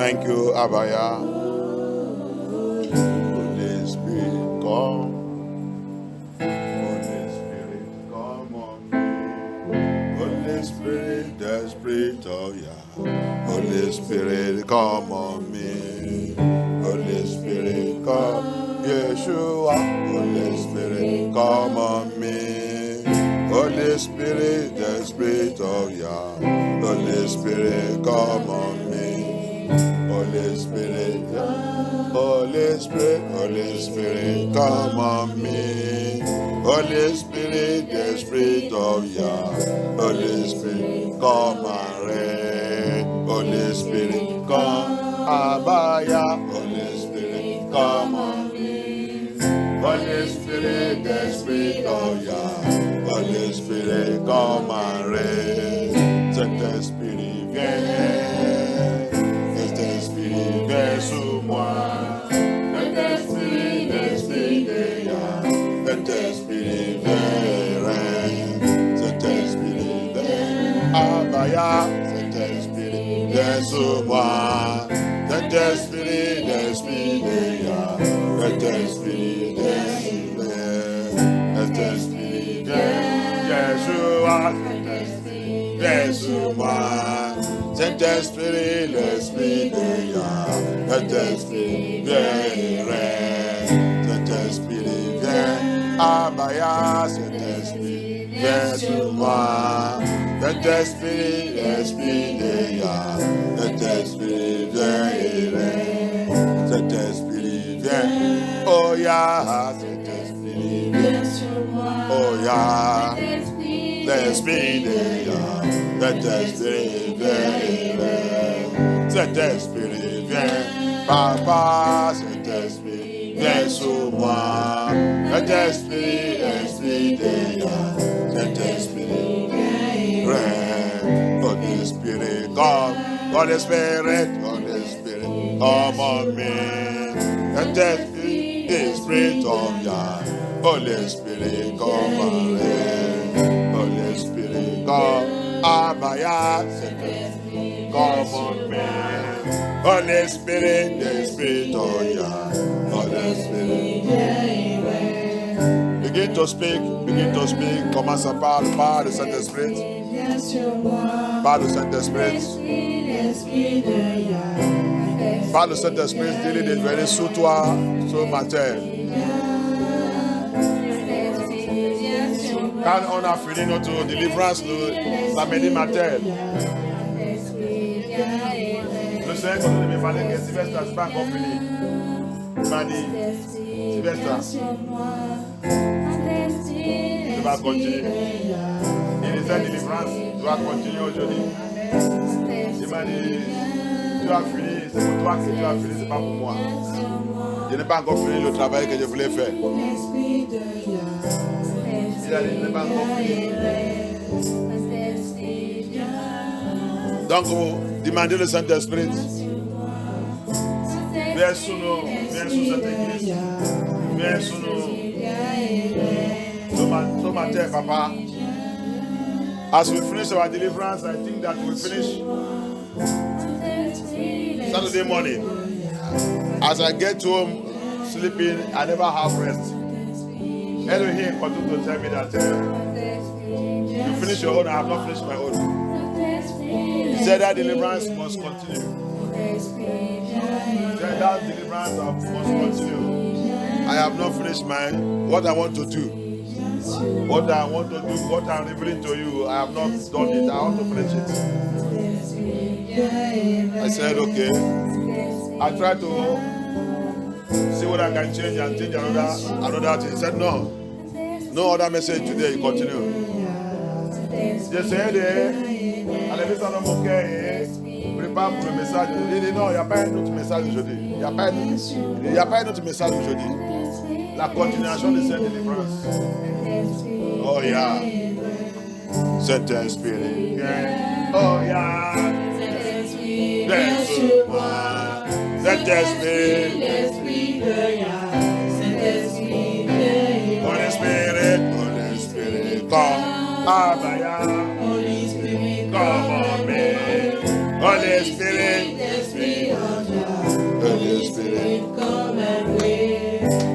Thank you, Abaya. Holy Spirit, come. Holy Spirit, come on me. Holy Spirit, the Spirit of Yah. Holy Spirit, come on me. Holy Spirit, come. Yeshua. Holy Spirit, come on me. Holy Spirit, the Spirit of Yah. Holy Spirit, come on me. Holy Spirit, Holy Spirit, Holy Spirit, come on me. Holy Spirit, the Spirit of Yah. Holy Spirit, come and reign. Holy Spirit, come, Abaya. Holy Spirit, come on me. Holy Spirit, the Spirit of Yah. Holy Spirit, come and reign. Saint-Esprit, viens. Saint-Esprit, viens sur moi. Saint-Esprit, l'Esprit de Yah. Saint-Esprit, viens, règne. Saint-Esprit, viens, Abaya. Saint-Esprit, viens sur moi. Saint-Esprit, l'Esprit de Yah. Saint-Esprit, viens, Saint-Esprit, viens, Yeshua. Saint-Esprit, viens sur moi. Saint-Esprit, l'Esprit de Yah. Saint-Esprit, viens, règne. Saint-Esprit, viens, Abaya. Saint-Esprit, viens sur moi. Saint-Esprit, l'Esprit de Yah. Saint-Esprit, viens, règne. Saint-Esprit, viens, oh Yah. Saint-Esprit, viens sur moi. Oh Yah, l'Esprit de Yah. Saint-Esprit, viens, Saint-Esprit, viens, Papa. Saint-Esprit, viens sur moi. Saint-Esprit, Esprit de Yah. Saint-Esprit, viens, Holy Spirit, come. Holy Spirit, Holy Spirit, come on me. Saint-Esprit, the Spirit of Yah. Holy Spirit, come on me. Holy Spirit, come. Abaya, Saint-Esprit, come on me. Holy Spirit, the Spirit of Yah. Holy Spirit, begin to speak, commence à parler, parle de Saint-Esprit. Parle de Saint-Esprit. Parle de Saint-Esprit, dis-lui de venir sur toi ce matin. Quand on a fini notre délivrance le samedi matin, le Seigneur me parlait que Sylvestre n'est pas encore fini. Il m'a dit, Sylvestre, tu vas continuer. Il est fait délivrance, tu vas continuer aujourd'hui. Il m'a dit, tu as fini, c'est pour toi que tu as fini, c'est pas pour moi. Je n'ai pas encore fini le travail que je voulais faire. Il a dit, je n'ai pas encore fini. Donc, demandez le Saint-Esprit. Viens sur nous, viens sur cette église. Viens sur nous. Ce matin, Papa. As we finish our deliverance, I think that we finish Saturday morning. As I get home, sleeping, I never have rest. Elohim continued to tell me that you finish your own, I have not finished my own. He said that deliverance must continue. He said that deliverance must continue. I have not finished what I want to do. What I want to do, what I'm revealing to you, I have not done it. I want to finish it. I said, okay. I tried to see what I can change and change another thing. He said, no other message today. You continue. J'ai essayé aller dans mon cœur et prépare pour le message. Il dit non, il n'y a pas un autre message aujourd'hui. Il n'y a pas un autre message aujourd'hui. La continuation de cette délivrance. Oh yeah. Saint-Esprit. Oh yeah. Saint-Esprit. Holy Spirit, come. Abaya. Holy Spirit, come on me. Holy Spirit, Spirit,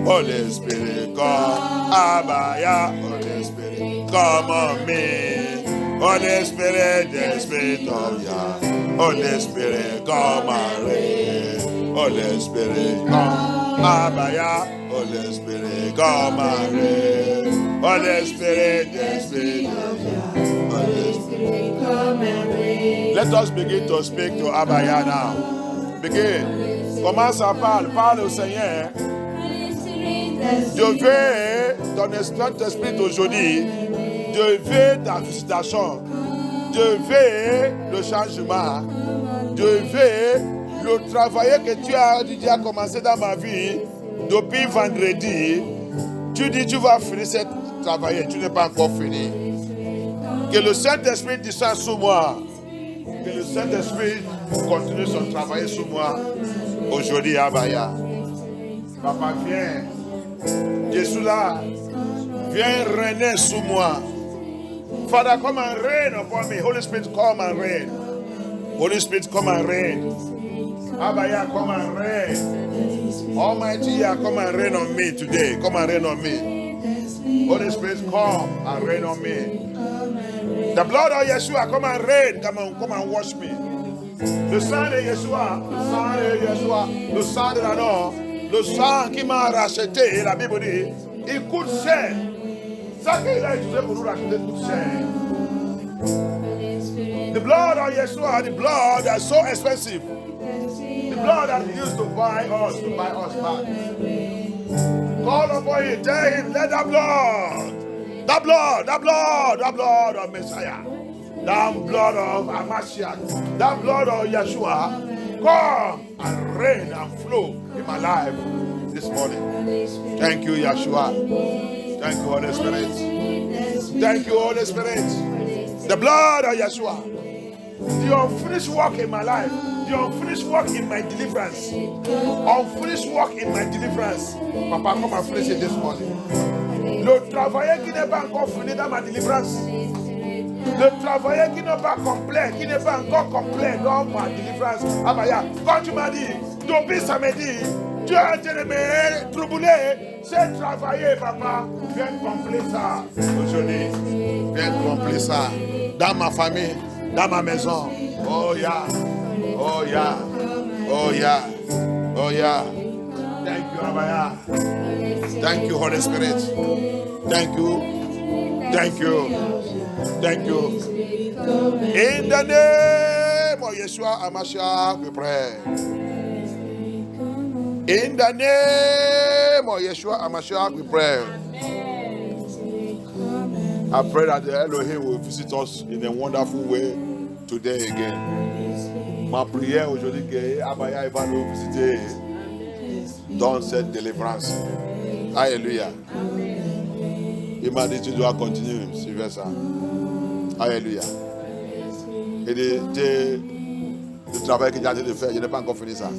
Holy Spirit, come, Abaya, Holy Spirit, come on me. Holy Spirit, the Spirit of Yah. Holy Spirit, come and reign. Holy Spirit, come, Abaya. Holy Spirit, come and reign. Holy Spirit, the Spirit of Yah. Holy Spirit, come and reign. Let us begin to speak to Abaya now. Begin. Commence à parler. Parle au Seigneur. Je veux ton esprit aujourd'hui. Je veux ta visitation. Je veux le changement. Je veux le travail que tu as déjà commencé dans ma vie depuis vendredi. Tu dis tu vas finir ce travail. Tu n'es pas encore fini. Que le Saint-Esprit descende sur moi. Que le Saint-Esprit continue son travail sur moi. Aujourd'hui, Abaya. Papa, viens. Je suis là. Viens régner sur moi. Father, come and reign upon me. Holy Spirit, come and reign. Holy Spirit, come and reign. Abaya, come and reign. Almighty Yah, come and reign on me today. Come and reign on me. Holy Spirit, come and reign on me. The blood of Yeshua, come and reign. Come and wash me. Le sang de Yeshua, le sang de Yeshua, le sang de l'agneau, le sang qui m'a racheté. La Bible dit, il coûte cher. Ça qu'il a utilisé pour nous racheter coûte cher. The blood of Yeshua, the blood that's so expensive. The blood that he used to buy us back. Call upon him, tell him, let the blood of Messiah, that blood of Amashiach, that blood of Yeshua, come and reign and flow in my life this morning. Thank you, Yeshua. Thank you, Holy Spirit. Thank you, Holy Spirit. The blood of Yeshua, the unfinished work in my life, the unfinished work in my deliverance, unfinished work in my deliverance. Papa, come and finish it this morning. Le travail qui n'est pas encore fini dans ma délivrance. Le travail qui n'est pas complet, qui n'est pas encore complet dans ma délivrance. Abaya, quand tu m'as dit, depuis samedi, tu as été me troubler, c'est travailler, papa. Viens compléter ça aujourd'hui. Viens compléter ça dans ma famille, dans ma maison. Oh yeah, oh yeah, oh yeah, oh yeah. Thank you, Abaya. Thank you, Holy Spirit. Thank you. Thank you. Thank you. In the name of Yeshua HaMashiach, we pray. In the name of Yeshua HaMashiach, we pray. I pray that the Elohim will visit us in a wonderful way today again. Ma prière aujourd'hui que Abaya va nous visiter dans cette délivrance. Alléluia. Il m'a dit tu dois continuer, suivez ça. Alléluia. Et le travail que j'ai en train de faire, je n'ai pas encore fini ça.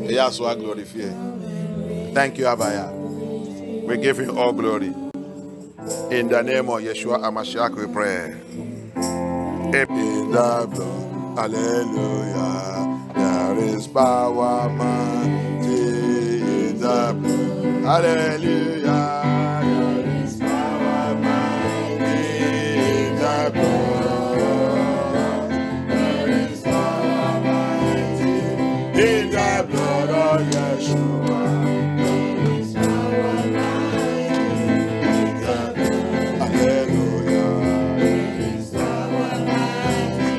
Et Yah soit glorifié. Thank you, Abaya. We give him all glory. In the name of Yeshua HaMashiach, we pray. In the blood, hallelujah. There is power, mighty in the blood. Hallelujah. There is power, mighty in the blood. There is power, mighty in the blood of Yeshua. There is power, mighty in the blood. Hallelujah. There is power, mighty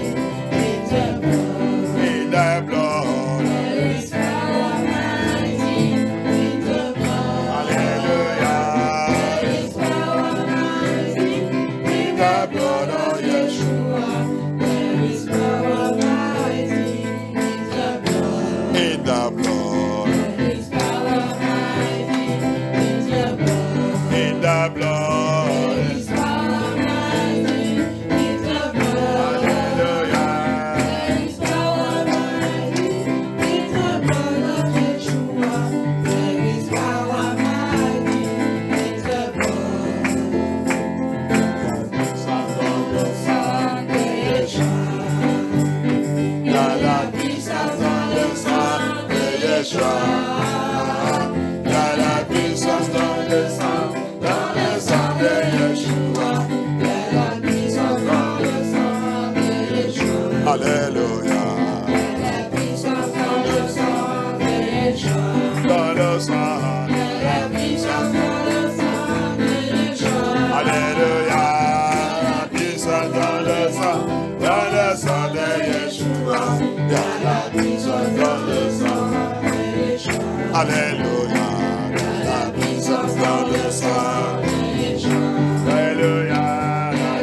in the blood. In the blood. There is power, mighty in the blood. Hallelujah. Yeshua. Il y a la puissance dans le sang de Yeshua. Il y a la puissance dans le sang de Yeshua. Alléluia. Il y a la puissance dans le sang de Yeshua. Dans le sang. Il y a la puissance dans le sang de Yeshua. Alléluia. La puissance dans le sang de Yeshua. Il y a la puissance dans le sang de Yeshua. Alléluia. La puissance dans le sang de Yeshua. Alléluia.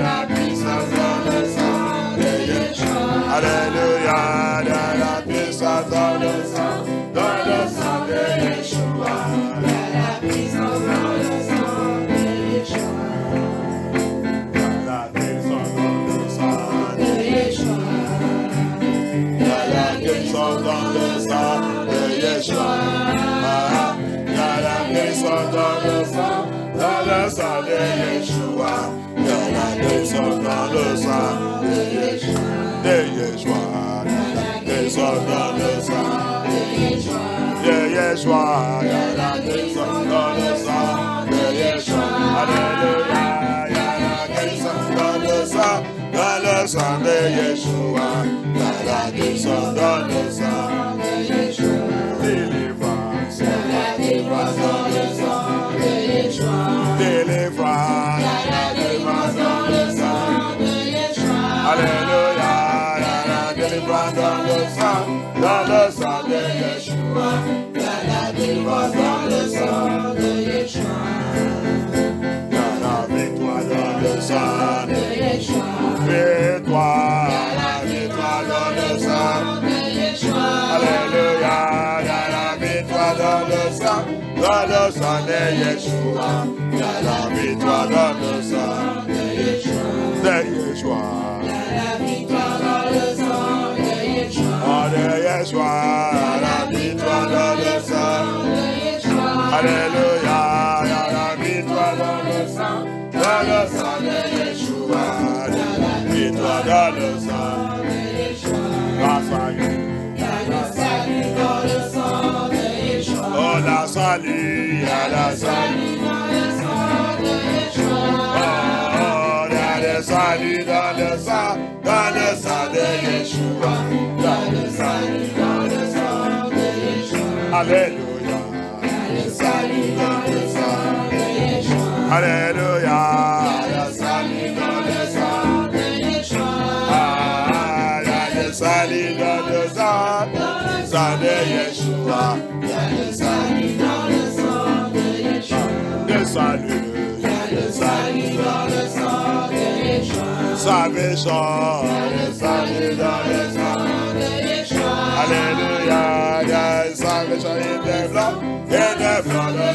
La puissance dans le sang de Yeshua. Alléluia. La puissance dans le sang de Yeshua. La puissance dans le sang de Yeshua. La puissance dans le sang de Yeshua. La puissance dans le sang de Yeshua. Il y a la puissance dans le sang de Yeshua. Il y a la puissance dans le sang de Yeshua. De Yeshua. Il y a la puissance dans le sang de Yeshua. De Yeshua. Il y a la puissance dans le sang de Yeshua. Alléluia. Il y a la puissance dans le sang de Yeshua. Il y a la puissance dans le sang de Yeshua. Délivrance. Il y a la délivrance dans le sang de Yeshua. Délivrance. Il y a la délivrance dans le sang de Yeshua. Alléluia. Il y a la délivrance dans le sang de Yeshua. Il y a la délivrance dans le sang de Yeshua. Il y a la victoire dans le sang de Yeshua. Victoire. Il y a la victoire dans le sang de Yeshua. Alléluia. Il y a la victoire dans le sang de Yeshua. Il y a la victoire dans le sang de Yeshua. De Yeshua. Il y a la victoire dans le sang de Yeshua. Oh, de Yeshua. Il y a la victoire dans le sang de Yeshua. Alléluia. Il y a la victoire dans le sang de Yeshua. Il y a la victoire dans le sang de Yeshua. La salut. Il y a la salut dans le sang de Yeshua. Oh, la salut. Il y a la salut dans le sang de Yeshua. Oh, il y a le salut dans le sang de Yeshua. Il y a le salut dans le sang de Yeshua. Alléluia. Il y a le salut dans le sang de Yeshua. Alléluia. Il y a le salut dans le sang de Yeshua. Ah, il y a le salut dans le sang de Yeshua. Il y a le salut dans le sang de Yeshua. Le salut. Il y a le salut dans le sang de Yeshua. Salvation. Il y a le salut dans le sang de Yeshua. Alléluia. Il y a le salvation in the blood of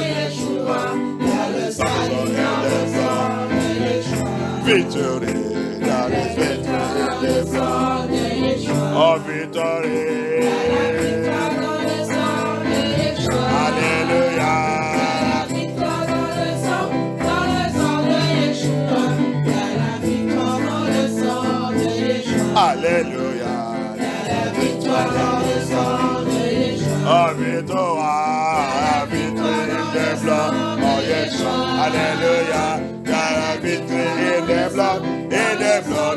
Yeshua. Il y a le salut dans le sang de Yeshua. Victory. Il y a le victory in the blood de Yeshua. Oh, victory. Il y a la victoire dans le sang de Yeshua. Alléluia. Il y a la victoire dans le sang de Yeshua. Il y a la victoire dans le sang de Yeshua. Alléluia. Il y a la victoire dans le sang de Yeshua. Oh, victoire. Victory in the blood of Yeshua. Alléluia. Il y a la victory in the blood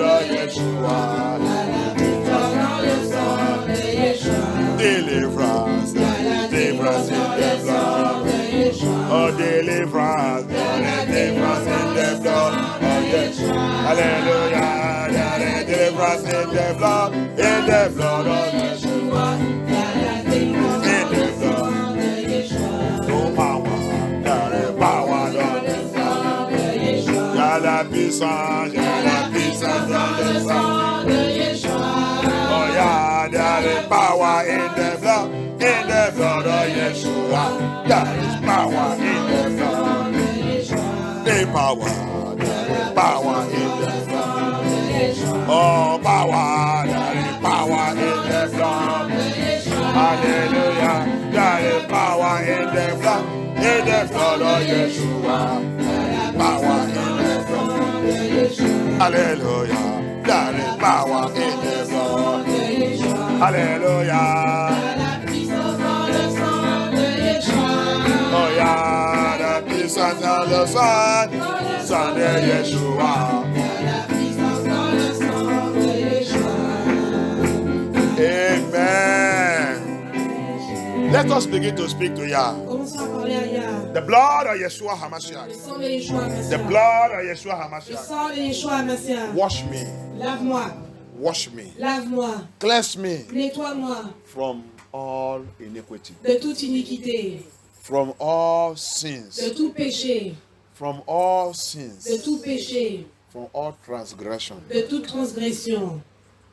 of Yeshua. Il y a la victoire dans le sang de Yeshua. Deliverance. Deliverance in the blood of Yeshua. Oh, deliverance. Deliverance in the blood of Yeshua. Alléluia. Il y a la deliverance in the blood of Yeshua. Il y a la deliverance in the blood de Yeshua. No power. Il y a la power dans le sang de Yeshua. Il y a la puissance. Il y a la puissance dans le sang de Yeshua. Oh, yeah, there is power in the blood of Yeshua. There is power in the blood. The power, there is power in the blood. Oh, power, there is power in the blood. Hallelujah, there is power in the blood of Yeshua. There is power in the blood. Hallelujah, there is power in the blood. Hallelujah. le sang, sang de Yeshua. Amen. Let us begin to speak to Yah. The blood of Yeshua HaMashiach. The blood of Yeshua HaMashiach. Wash me. Lave-moi. Wash me. Lave-moi. Cleanse me. Nettoie-moi. From all iniquity. De toute iniquité. From all sins. De tout péché. From all sins. De tout péché. From all transgression. De toute transgression.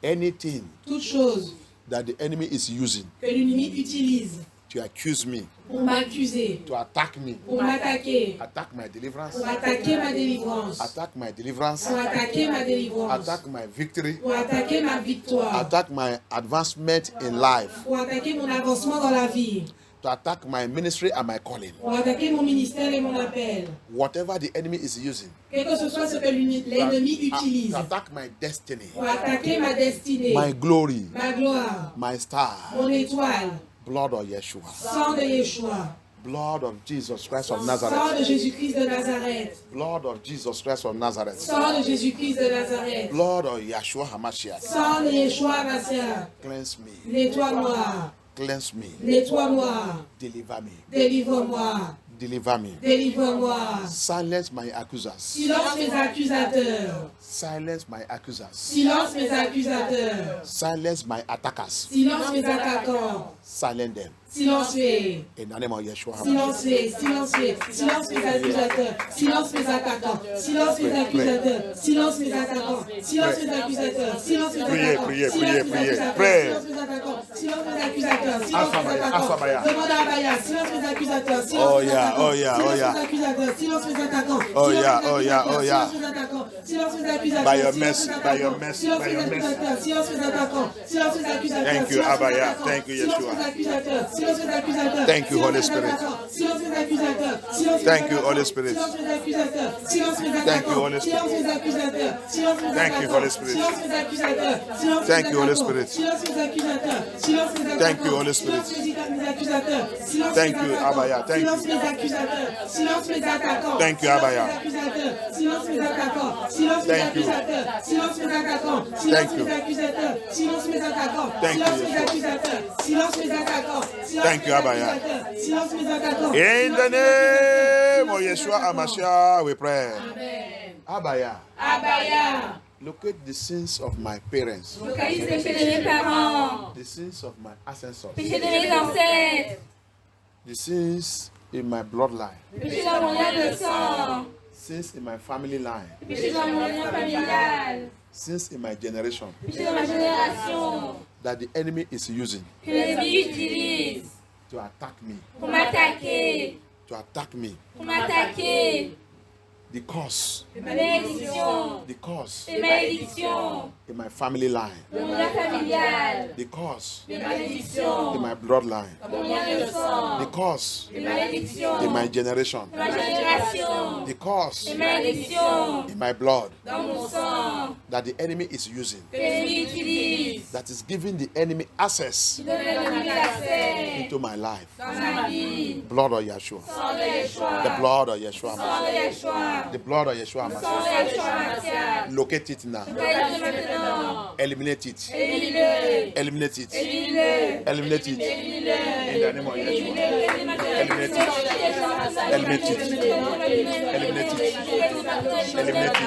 Anything. Toute chose. That the enemy is using. Que l'ennemi utilise. To accuse me. Pour m'accuser. To attack me. Pour m'attaquer. Attack my deliverance. Pour attaquer ma délivrance. Attack my deliverance. Pour attaquer ma délivrance. Attack my victory. Pour attaquer ma victoire. Attack my advancement in life. Pour attaquer mon avancement dans la vie. To attack my ministry and my calling. Pour attaquer mon ministère et mon appel. Whatever the enemy is using. Quel que ce soit ce que l'ennemi utilise. To attack my destiny. Pour attaquer ma destinée. My glory. Ma gloire. My star. Mon étoile. Blood of Yeshua. Sang de Yeshua. Blood of Jesus Christ of Sang Nazareth. de Jésus-Christ de Nazareth. Blood of Jesus Christ of Nazareth. Sang de Jésus-Christ de Nazareth. Blood of Yeshua HaMashiach. Sang de Yeshua Mashiach. Cleanse me. Nettoie-moi. Cleanse me. Nettoie-moi. Deliver me. Délivre-moi. Deliver me. Délivre-moi. Silence my accusers. Silence mes accusateurs. Silence my accusers. Silence mes accusateurs. Silence my attackers. Silence mes attaquants. Silence them. Silence-les. In the name of Yeshua HaMashiach. Silence-les, silence-les, silence mes accusateurs, silence mes attaquants, silence mes accusateurs, silence mes attaquants, silence mes accusateurs, silence mes attaquants, Priez. silence mes attaquants, silence mes accusateurs, silence mes attaquants, demande à Abaya, silence mes accusateurs, silence mes attaquants, silence mes attaquants, silence mes accusateurs, By your mercy, by your mercy, by your mercy. silence mes attaquants, silence mes accusateurs, Thank you, Abaya. Thank you, Yeshua. silence mes accusateurs, Thank you, Holy Spirit. silence mes accusateurs, silence mes Thank you, Holy Spirit. silence mes accusateurs, silence mes Thank you, attaquants, Holy Spirit. silence mes accusateurs, silence mes Thank you, attaquants, Holy Spirit. silence mes accusateurs, silence Thank mes you, Holy attaquants, Spirit. silence mes accusateurs, silence mes attaquants, Thank you, Holy Spirit. silence mes accusateurs, silence Thank mes you, attaquants, Abaya. Thank silence you. mes accusateurs, silence mes attaquants, Thank you, silence Abaya. mes accusateurs, silence mes attaquants, silence mes Thank you. accusateurs, silence mes attaquants, Thank silence you. mes accusateurs, silence mes attaquants, Thank you, silence mes Yeshua. accusateurs, silence mes attaquants, silence Thank you, mes Abaya. accusateurs, silence mes attaquants. In the name of Yeshua HaMashiach, we pray. Amen. Abaya, Abaya, locate the sins of my parents, Localise les péchés de mes parents, the sins of my ancestors, péchés de mes ancêtres, the sins in my bloodline, péchés dans mon lien de sang, sins in my family line, péchés dans mon lien familial, sins in my generation péchés dans ma génération, that the enemy is using que l'ennemi utilise to attack me, pour m'attaquer, to attack me. pour m'attaquer, The cause, les malédictions, the cause les malédictions, in my family line, de mon lien familial, the cause les malédictions, in my bloodline, de mon lien de sang, the cause les malédictions, in my generation, de ma génération, the cause les malédictions, in my blood dans mon sang, that the enemy is using, que l'ennemi utilise, that is giving the enemy access qui donne à l'ennemi l'accès into my life. dans ma vie. Blood of Yeshua, Sang de Yeshua, the blood of Yeshua, sang de Yeshua, the blood of Yeshua. sang de Yeshua Mashiach. Locate it now, Localise maintenant, eliminate it, élimine-le, eliminate it, élimine-le, eliminate it élimine-le, in the name of Yeshua. élimine-le, Eliminate it, eliminate it, eliminate it, eliminate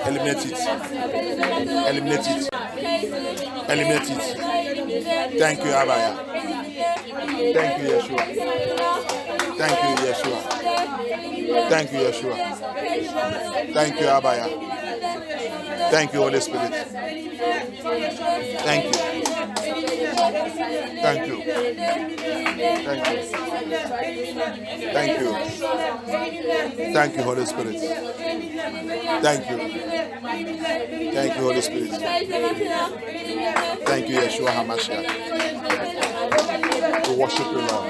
it, eliminate it, eliminate it, eliminate it. Thank you, Abaya. Thank you, Yeshua. Thank you, Yeshua. Thank you, Yeshua. Thank you, Abaya. Thank you, Holy Spirit. Thank you. Thank you. Thank you. Thank you. Thank you, Holy Spirit. Thank you. Thank you, Holy Spirit. Thank you, Yeshua HaMashiach. We worship you, Lord.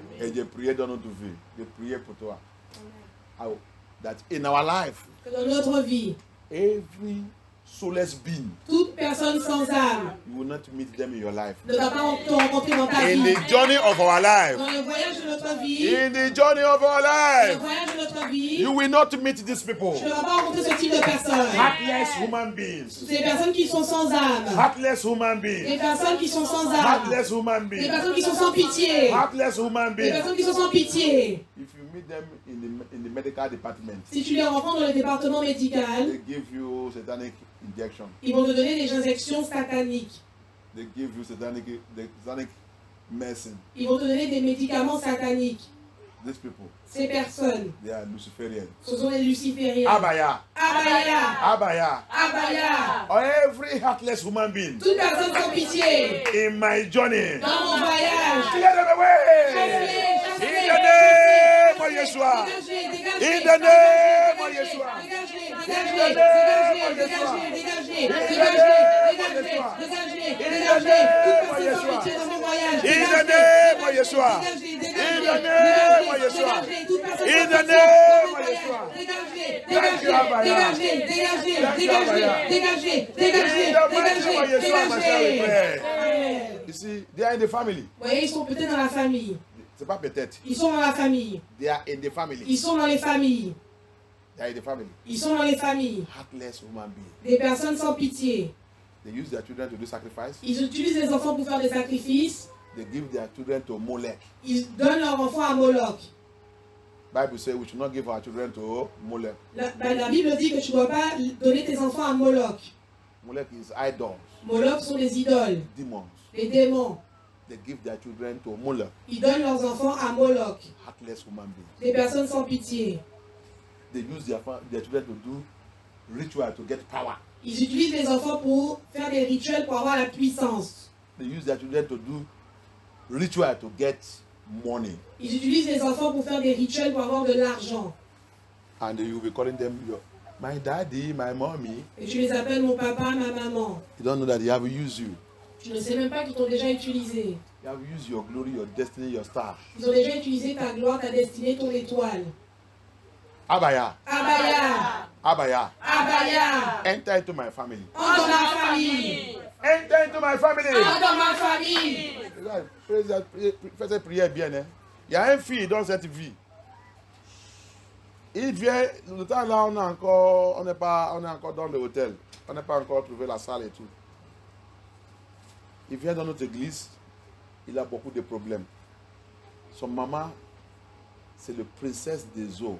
Et j'ai prié dans notre vie. J'ai prié pour toi. Oh, that in our life, Que dans notre vie, every soulless being, toute personne sans âme you will not meet them in your life. ne va pas te rencontrer dans ta In vie. the journey of our life, Dans le voyage de notre vie, in the journey of our le life, voyage de notre vie, you will not meet these people. tu ne vas pas rencontrer ce type de personnes. Heartless human beings. Des personnes qui sont sans âme. Heartless human Des beings. personnes qui sont sans âme. Heartless human Des beings. personnes qui sont sans pitié. Heartless human Des beings. personnes qui sont sans pitié. If you meet them in the medical department, Si tu les rencontres dans le département médical, they give you satanic injection. ils vont te donner des injections sataniques. They give you satanic medicine. Ils vont te donner des médicaments sataniques. These people, Ces personnes, they are Luciferians. ce sont les lucifériens. Abaya, Abaya, Abaya, Abaya. or every heartless human being Toute personne sans pitié. in my journey. Dans mon voyage. Clear them away. In the name of Yeshua. In the name of Yeshua. In the name of Yeshua. In the name of Yeshua. In the name of Yeshua. Thank you, Abaya. In the mighty name of Yeshua, my child, we pray. You see, they are in the family. Vous voyez, ils sont peut-être dans la famille. C'est pas peut-être. Ils sont dans la famille. They are in the family. Ils sont dans les familles. They are in the family. Ils sont dans les familles. Heartless human beings. Des personnes sans pitié. They use their children to do sacrifice. Ils utilisent les enfants pour faire des sacrifices. They give their children to Molech. Ils donnent leurs enfants à Moloch. Bible says we should not give our children to Molech. La Bible dit que tu ne dois pas donner tes enfants à Moloch. Molech is idols, Moloch sont des idoles, demons. des démons. They give their children to Molech. Ils donnent leurs enfants à Moloch. Heartless human beings. Des personnes sans pitié. They use their children to do ritual to get power. Ils utilisent les enfants pour faire des rituels pour avoir la puissance. They use their children to do ritual to get money. Ils utilisent les enfants pour faire des rituels pour avoir de l'argent. And you will be calling them my daddy, my mommy. Et tu les appelles mon papa, ma maman. You don't know that they have used you. Tu ne sais même pas qu'ils t'ont déjà utilisé. They have used your glory, your destiny, your star. Ils ont déjà utilisé ta gloire, ta destinée, ton étoile. Abaya, Abaya, Abaya, Abaya. enter into my family. Entre dans ma famille. Enter into my family. Entre dans ma famille. Fais cette prière bien. Hein? Il y a un fille dans cette vie. Il vient, le temps là, on est encore dans le hôtel. On n'a pas encore trouvé la salle et tout. Il vient dans notre église. Il a beaucoup de problèmes. Son maman, c'est le princesse des eaux.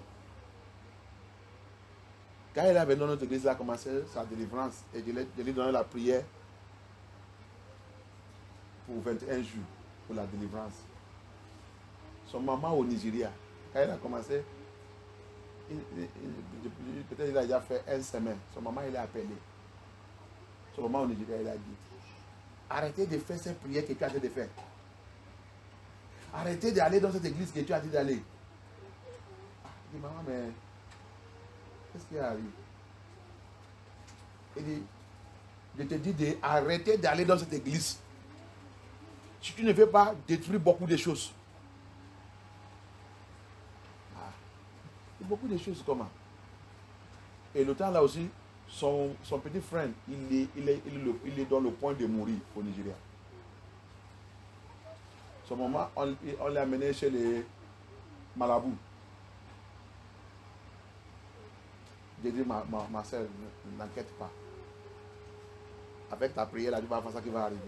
Quand il est venu dans notre église, il a commencé sa délivrance. Et je lui ai donné la prière pour 21 jours pour la délivrance. Son maman au Nigeria, quand il a commencé, peut-être il a déjà fait une semaine. Son maman, il a appelé. Son maman au Nigeria, il a dit, arrêtez de faire ces prières que tu as dit de faire. Arrêtez d'aller dans cette église que tu as dit d'aller. Il dit, maman, mais qu'est-ce qui arrive? Il dit, je te dis d'arrêter d'aller dans cette église. Si tu ne veux pas détruire beaucoup de choses. Beaucoup de choses comment. Et le temps là aussi, son petit frère, il est dans le point de mourir au Nigeria. Son maman, on l'a amené chez les Malabou. J'ai dit, ma soeur, n'inquiète pas. Avec ta prière, là, tu vas voir ça qui va arriver.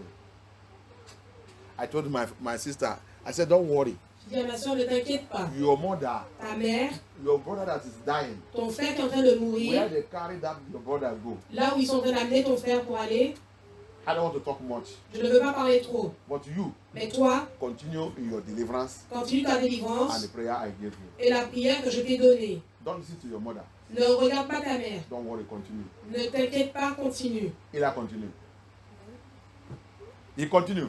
I told my sister, I said, don't worry. Je dis à ma soeur, ne t'inquiète pas. Your mother, Ta mère, your brother that is dying, ton frère qui est en train de mourir, where they carry that your brother go. là où ils sont en train d'amener ton frère pour aller, I don't want to talk much. je ne veux pas parler trop. But you, Mais toi, continue in your deliverance continue ta and délivrance the prayer I gave you. et la prière que je t'ai donnée. Don't listen to your mother. Ne regarde pas ta mère. Don't worry, continue. Ne t'inquiète pas, continue. Il a continué. Il continue.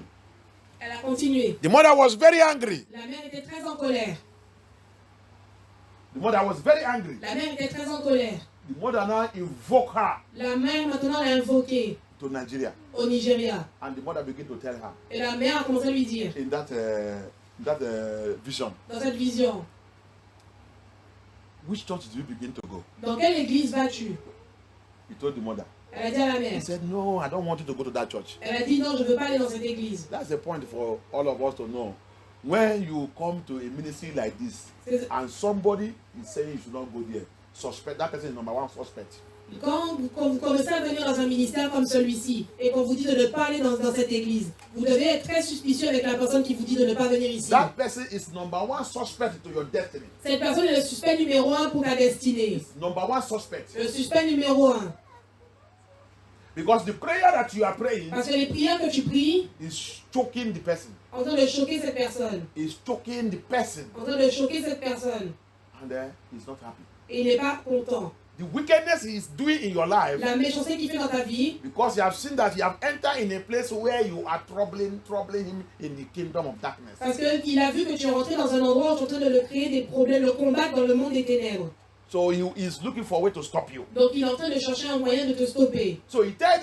Elle a continué. The mother was very angry. La mère était très en colère. The mother was very angry. La mère était très en colère. The mother now invoked her La mère maintenant l'a invoquée to Nigeria. au Nigeria. And the mother began to tell her Et la mère a commencé à lui dire, in that that vision, dans cette vision, which church do you begin to go? dans quelle église vas-tu? He told the mother. Elle a dit à la He mère. said, no, I don't want you to go to that church. Elle a dit non, je ne veux pas aller dans cette église. That's the point for all of us to know. When you come to a ministry like this, and somebody is saying you should not go there, suspect that person is number one suspect. Quand vous commencez à venir dans un ministère comme celui-ci et qu'on vous dit de ne pas aller dans cette église, vous devez être très suspicieux avec la personne qui vous dit de ne pas venir ici. That person is number one suspect to your destiny. Cette personne est le suspect numéro 1 pour ta destinée. It's number one suspect. Le suspect numéro 1. Because the prayer that you are praying Parce que les prières que tu pries is choking the person. en train de choquer cette personne. Is choking the person. En train de choquer cette personne. And he's not happy. Et il n'est pas content. The wickedness he is doing in your life, La méchanceté qu'il fait dans ta vie, because you have seen that you have entered in a place where you are troubling him in the kingdom of darkness. parce qu'il a vu que tu es rentré dans un endroit où tu es en train de le créer des problèmes, le combattre dans le monde des ténèbres. So he is looking for a way to stop you. Donc il est en train de chercher un moyen de te stopper. So he told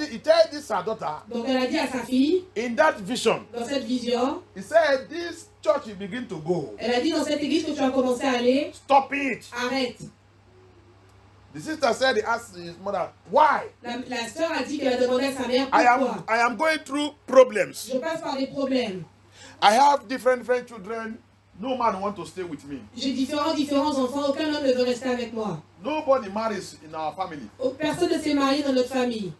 this her daughter, Donc elle a dit à sa fille, in that vision, dans cette vision, he said, this church you begin to go, elle a dit dans cette église que tu as commencé à aller, stop it. arrête. The sister said, he asked his mother, why? La sœur a dit qu'elle a demandé à sa mère I pourquoi. am going through problems. Je passe par des problèmes. I have different children. No man want to stay with me. J'ai différents enfants, aucun homme ne veut rester avec moi. Nobody marries in our family. Personne ne s'est marié dans notre famille.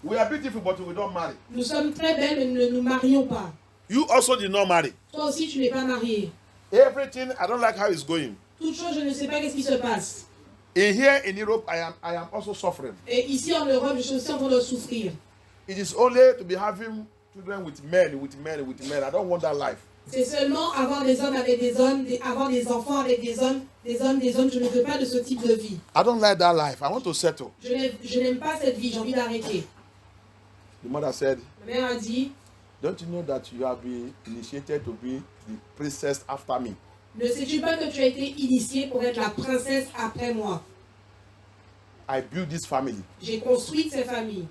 We are beautiful, but we don't marry. Nous sommes très belles, mais nous ne nous marions pas. You also did not marry. Toi aussi, tu n'es pas marié. Everything, I don't like how it's going. Toute chose, je ne sais pas qu'est-ce qui se passe. In here in Europe, I am also suffering. Et ici en Europe, je suis aussi en train de souffrir. It is only to be having children with men. I don't want that life. C'est seulement avoir des hommes avec des hommes, avoir des enfants avec des hommes. Je ne veux pas de ce type de vie. I don't like that life. I want to settle. Je n'aime pas cette vie, j'ai envie d'arrêter. The mother said, Ma mère a dit, don't you know that you have been initiated to be the princess after me? ne sais-tu pas que tu as été initiée pour être la princesse après moi? I built this family J'ai construit cette famille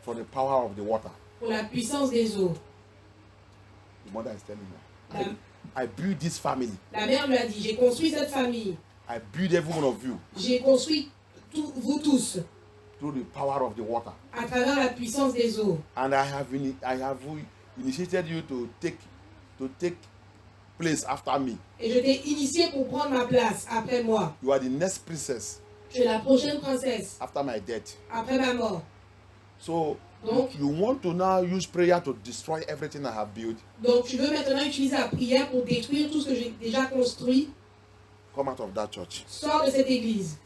for the power of the water. pour la puissance des eaux. The mother is telling her, I built this family. La mère lui a dit, j'ai construit cette famille. I built every one of you J'ai construit vous tous through the power of the water. à travers la puissance des eaux. And I have initiated you to take place after me. Et je t'ai initié pour prendre ma place après moi. You are the next princess Tu es la prochaine princesse after my death. après ma mort. So Donc, you want to now use prayer to destroy everything I have built. donc tu veux maintenant utiliser la prière pour détruire tout ce que j'ai déjà construit. Come out of that church. Sors de cette église.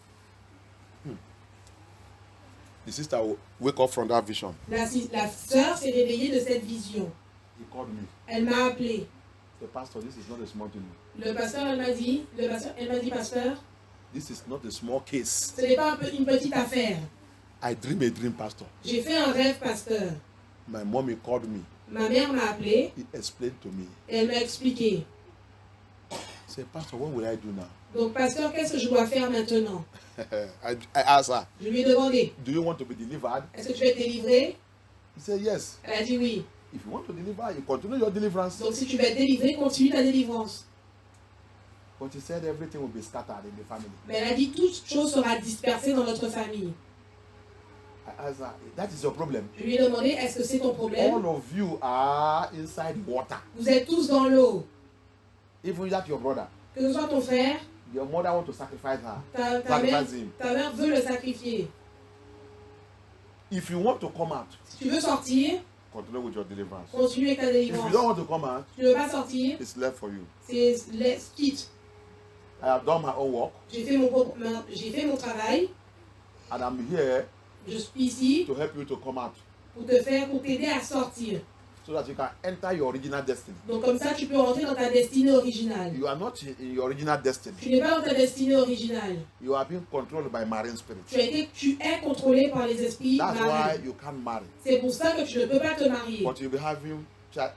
The sister will wake up from that vision. La sœur s'est réveillée de cette vision. He called me. Elle m'a appelé. The pastor, this is not a small thing. Le pasteur, elle m'a dit, pasteur, This is not a small case. ce n'est pas une petite affaire. I dream a dream, pastor. J'ai fait un rêve, pasteur. My mommy called me. Ma mère m'a appelé He explained to me. et elle m'a expliqué. I said, Pastor, what will I do now? Donc, pasteur, qu'est-ce que je dois faire maintenant? I asked her, Je lui ai demandé, do you want to be delivered? est-ce que tu veux être délivré? He said, yes. Elle a dit oui. If you want to deliver, you continue your deliverance. Donc, si tu veux être délivré, continue ta délivrance. But he said everything will be scattered in the family. Mais elle a dit, toute chose sera dispersée dans notre famille. I asked her, that is your problem. Je lui ai demandé, est-ce que c'est ton problème? All of you are inside water. Vous êtes tous dans l'eau. Even that your brother. Que ce soit ton frère, Your mother want to sacrifice her. ta Sacrifice him. mère veut le sacrifier. If you want to come out, Si tu veux sortir, continue with your deliverance. continue avec ta If you délivrance. don't want to come out, Si tu ne veux pas sortir, it's left for you. c'est quitte. I have done my own work J'ai fait mon travail. and I'm here Je suis ici to help you to come out pour t'aider à sortir. so that you can enter your original destiny. Donc comme ça, tu peux rentrer dans ta destinée originale. You are not in your original destiny. Tu n'es pas dans ta destinée originale. You are being controlled by marine spirits. Tu es contrôlé par les esprits That's marins. why you can't marry. C'est pour ça que tu ne peux pas te marier. But you'll be having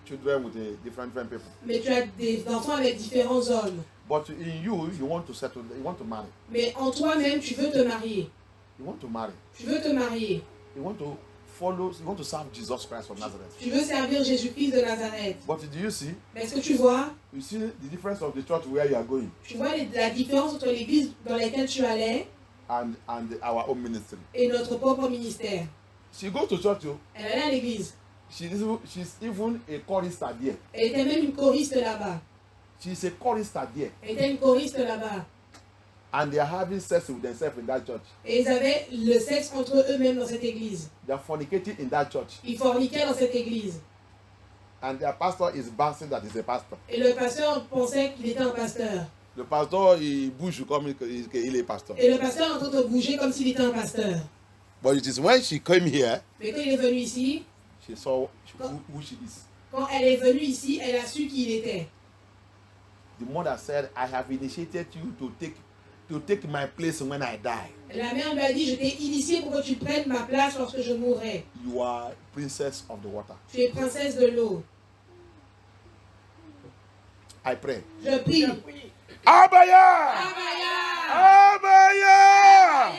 children with different people. Mais tu as des enfants avec différents hommes. But in you, you want to settle, you want to marry. Mais en toi-même, tu veux te marier. You want to marry. Tu veux te marier. You want to follow, you want to serve Jesus Christ of Nazareth. Tu veux servir Jésus-Christ de Nazareth. But do you see? Mais est-ce que tu vois? You see the difference of the church where you are going Tu vois la différence entre l'église dans laquelle tu allais and our own ministry. et notre propre ministère. She goes to church, oh. Elle allait à l'église. She's even a chorister there. Elle était même une choriste là-bas. She's a chorister there. Elle était une choriste là-bas. And they are having sex with themselves in that church. Et ils avaient le sexe entre eux-mêmes dans cette église. They are fornicating in that church. Ils forniquaient dans cette église. And their pastor is boasting that he's a pastor. Et le pasteur pensait qu'il était un pasteur. Le pasteur, il bouge comme il est pasteur. Et le pasteur est en train de bouger comme s'il était un pasteur. But it is when she came here, Mais quand il est venu ici, she saw who she is. quand elle est venue ici, elle a su qui il était. The mother said, I have initiated you to take my place when I die. La mère lui a dit, je t'ai initié pour que tu prennes ma place lorsque je mourrai. You are princess of the water. Tu es princesse de l'eau. I pray. Je prie. Abaya! Abaya! Abaya!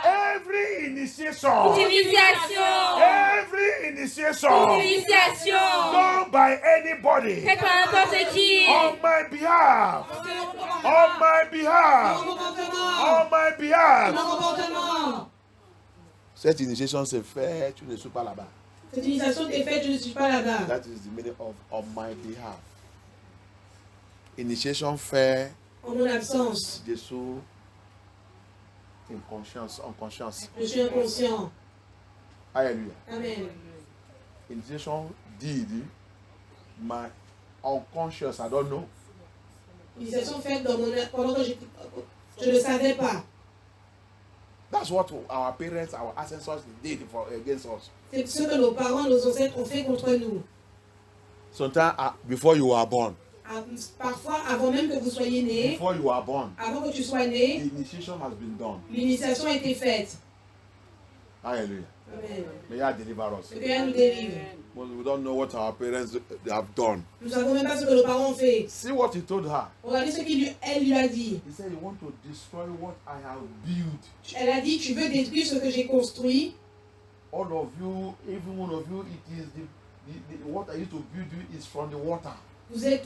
Every initiation. Initiation. Every initiation. Initiation. Done by anybody. Faites par n'importe qui. On my behalf. On my behalf. On my behalf. Comportement. Cette initiation se fait, tu ne suis pas là-bas. Cette initiation est faite, je ne suis pas là-bas. That is the meaning of on my behalf. Initiation fait En mon absence, dessous en conscience. je suis inconscient. Alléluia. Amen. Initiation dit, my unconscious, I don't know. Initiation faite dans mon pendant que je ne savais pas. That's what our parents, our ancestors did against us. C'est ce que nos parents, nos ancêtres ont fait contre nous. Sometimes before you were born. Parfois, avant même que vous soyez né, Before you were born. avant que tu sois né, The initiation has been done. l'initiation a été faite. Hallelujah. Amen. May God deliver us. Que Dieu nous délivre. But we don't know what our parents have done. Nous ne savons même pas ce que nos parents ont fait. See what he told her. Regardez ce qu'elle lui a dit. He said, you want to destroy what I have built. Elle a dit, tu veux détruire ce que j'ai construit. All of you, every one of you, it is what I used to build you is from the water. Vous avez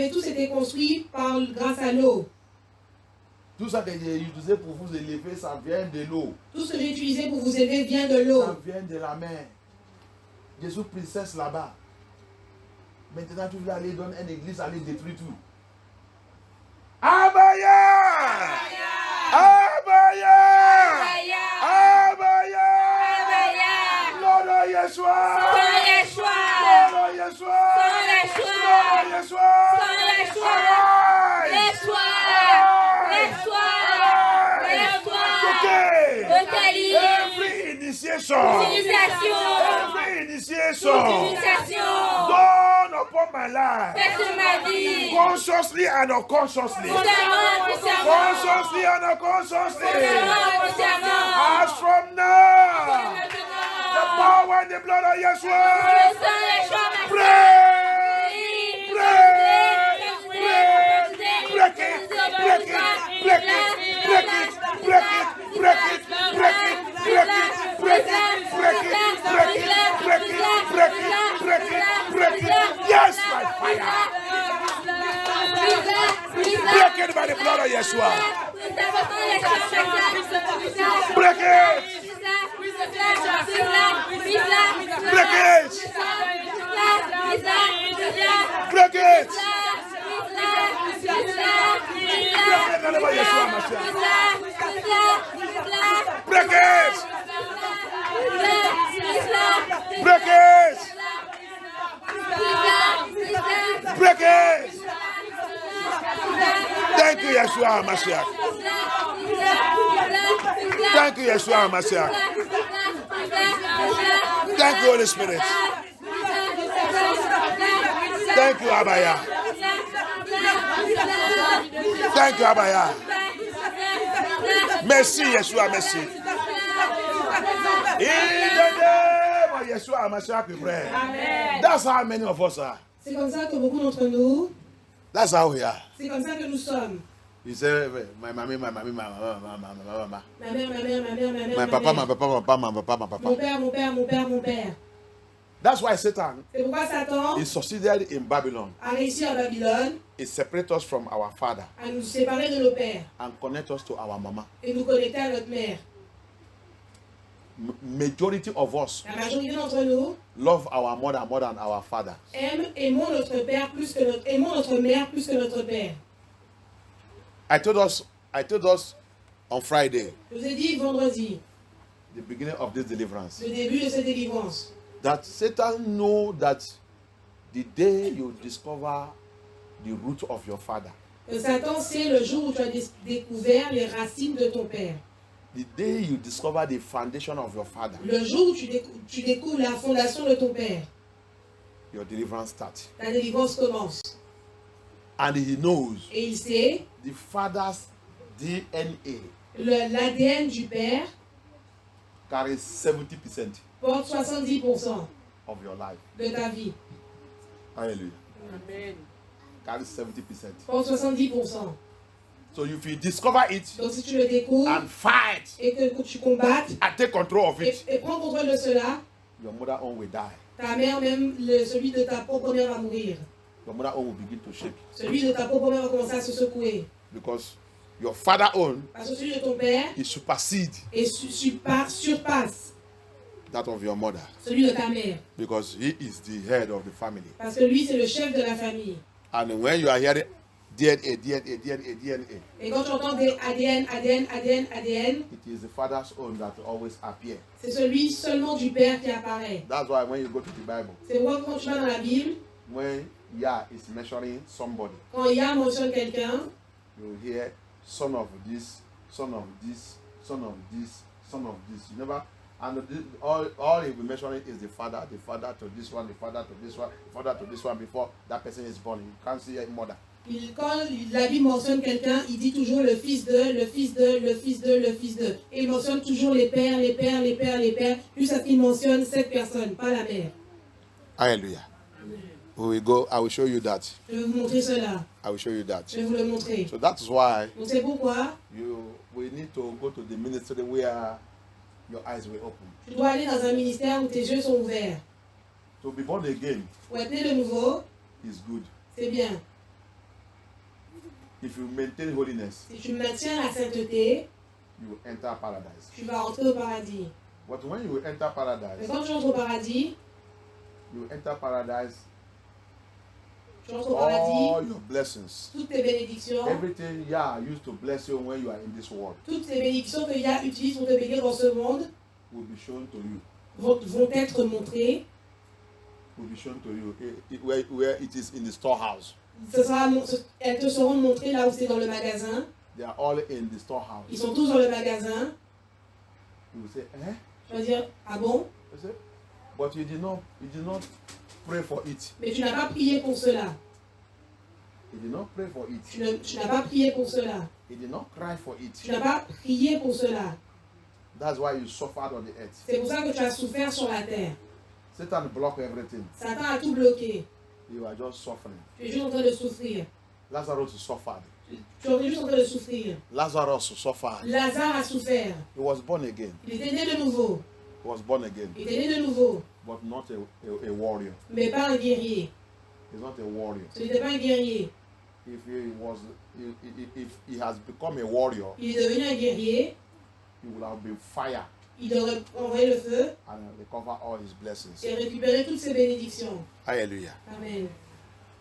tous été construits grâce à l'eau. Tout ça que j'ai utilisé pour vous élever, ça vient de l'eau. Tout ce que j'ai utilisé pour vous élever vient de l'eau. Ça vient de la mer. Je suis princesse là-bas. Maintenant, tu veux aller dans une église, aller détruire tout. Abaya! Abaya! Abaya! Lord Yeshua! Lord Yeshua! Every initiation done upon my life, consciously and unconsciously, as from now, the power and the blood of Yeshua, yes, by fire. Break it by the blood of Yeshua. Break it. Break it. Break it. Break it. Break it. Break it. Thank you, Yeshua Mashiach. Thank you, Yeshua Mashiach. Thank you, Holy Spirit. Thank you, Abaya. Thank you, Abaya. Merci, Yeshua, merci. In the name of Yeshua Mashiach, we pray. Amen. That's how many of us are. C'est comme ça que beaucoup d'entre nous, That's how we are. c'est comme ça que nous sommes. He said, my mommy, my mommy, my papa, my papa, my papa, my papa, my papa. Mon père, mon père, mon père, mon père. That's why Satan C'est pourquoi Satan is succeeded in Babylon. a réussi à Babylone It separates us from our father à nous séparer de nos pères and connect us to our mama. et nous connecter à notre mère. Majority of us La majorité d'entre nous love our mother more than our father. aimons notre père plus que aimons notre mère plus que notre père. I told us on Friday, Je vous ai dit vendredi, the beginning of this deliverance, le début de cette délivrance, that Satan know that the day you discover the root of your father, que Satan sait le jour où tu as découvert les racines de ton père. the day you discover the foundation of your father, Le jour où tu découvres la fondation de ton père, your deliverance starts. ta délivrance commence. And he knows Et il sait, the father's DNA l'ADN du père carries 70% porte 70% of your life. de ta vie. Hallelujah. Amen. Carries 70%. Porte 70%. So if you discover it Donc si tu le découvres and fight et que tu combattes and take control of it, et prends contrôle de cela, your mother own will die. ta mère, même celui de ta propre mère va mourir. Your mother own will begin to shake. Celui de ta propre mère va commencer à se secouer. Because your father own, Parce que celui de ton père it supersedes surpasse that of your mother. celui de ta mère. Because he is the head of the family. Parce que lui, c'est le chef de la famille. And when you are hearing DNA, DNA, DNA, DNA, Et quand tu entends des ADN, ADN, ADN, ADN, it is the father's own that always appear. c'est celui seulement du père qui apparaît. That's why when you go to the Bible, C'est pourquoi quand tu vas dans la Bible, when Yah is measuring somebody, quand Yah mentionne quelqu'un, you hear son of this, son of this, son of this, son of this. You never, and all he will be measuring is the father to this one, the father to this one, the father to this one before that person is born. You can't see a mother. quand la Bible mentionne quelqu'un, il dit toujours le fils de, le fils de, le fils de, le fils de. Et il mentionne toujours les pères, les pères, les pères, les pères, jusqu'à ce qu'il mentionne cette personne, pas la mère. Hallelujah. We will go. I will show you that. Je vais vous montrer cela. I will show you that. Je vais vous le montrer. So that's why Donc c'est pourquoi we need to go to the ministry where your eyes will open. tu dois aller dans un ministère où tes yeux sont ouverts. To be born again Pour être né de nouveau, is good. c'est bien. If you maintain holiness, Si tu maintiens la sainteté, you will enter paradise. tu vas entrer au paradis. But when you enter Mais paradise, quand tu entres au paradis, you enter paradise, tu entres au paradis, all your blessings, toutes tes bénédictions, everything Yah used to bless you when you are in this world toutes les bénédictions que Yah utilise pour te bénir dans ce monde will be shown to you. vont être montrées. Will be shown to you where it is in the storehouse. Elles te seront montrées là où c'est dans le magasin. They are all in the storehouse. Ils sont tous dans le magasin. You will say, eh? Tu vas dire, ah bon? You say, but you did not pray for it. Mais tu n'as pas prié pour cela. You did not pray for it. Tu n'as pas prié pour cela. You did not cry for it. Tu n'as pas prié pour cela. That's why you suffered on the earth. C'est pour ça que tu as souffert sur la terre. Satan blocked everything. Satan a tout bloqué. You are just suffering. Tu es juste en train de souffrir. Lazarus suffered. Tu es juste en train de souffrir. Lazarus suffered. Lazare a souffert. He was born again. Il était né de nouveau. He was born again. Il était né de nouveau. But not a warrior. Mais pas un guerrier. He's not a warrior. Ce n'était pas un guerrier. If he has become a warrior, Il est devenu un guerrier. he will have been fire Il devrait envoyer le feu and recover all his blessings. et récupérer toutes ses bénédictions. Hallelujah. Amen.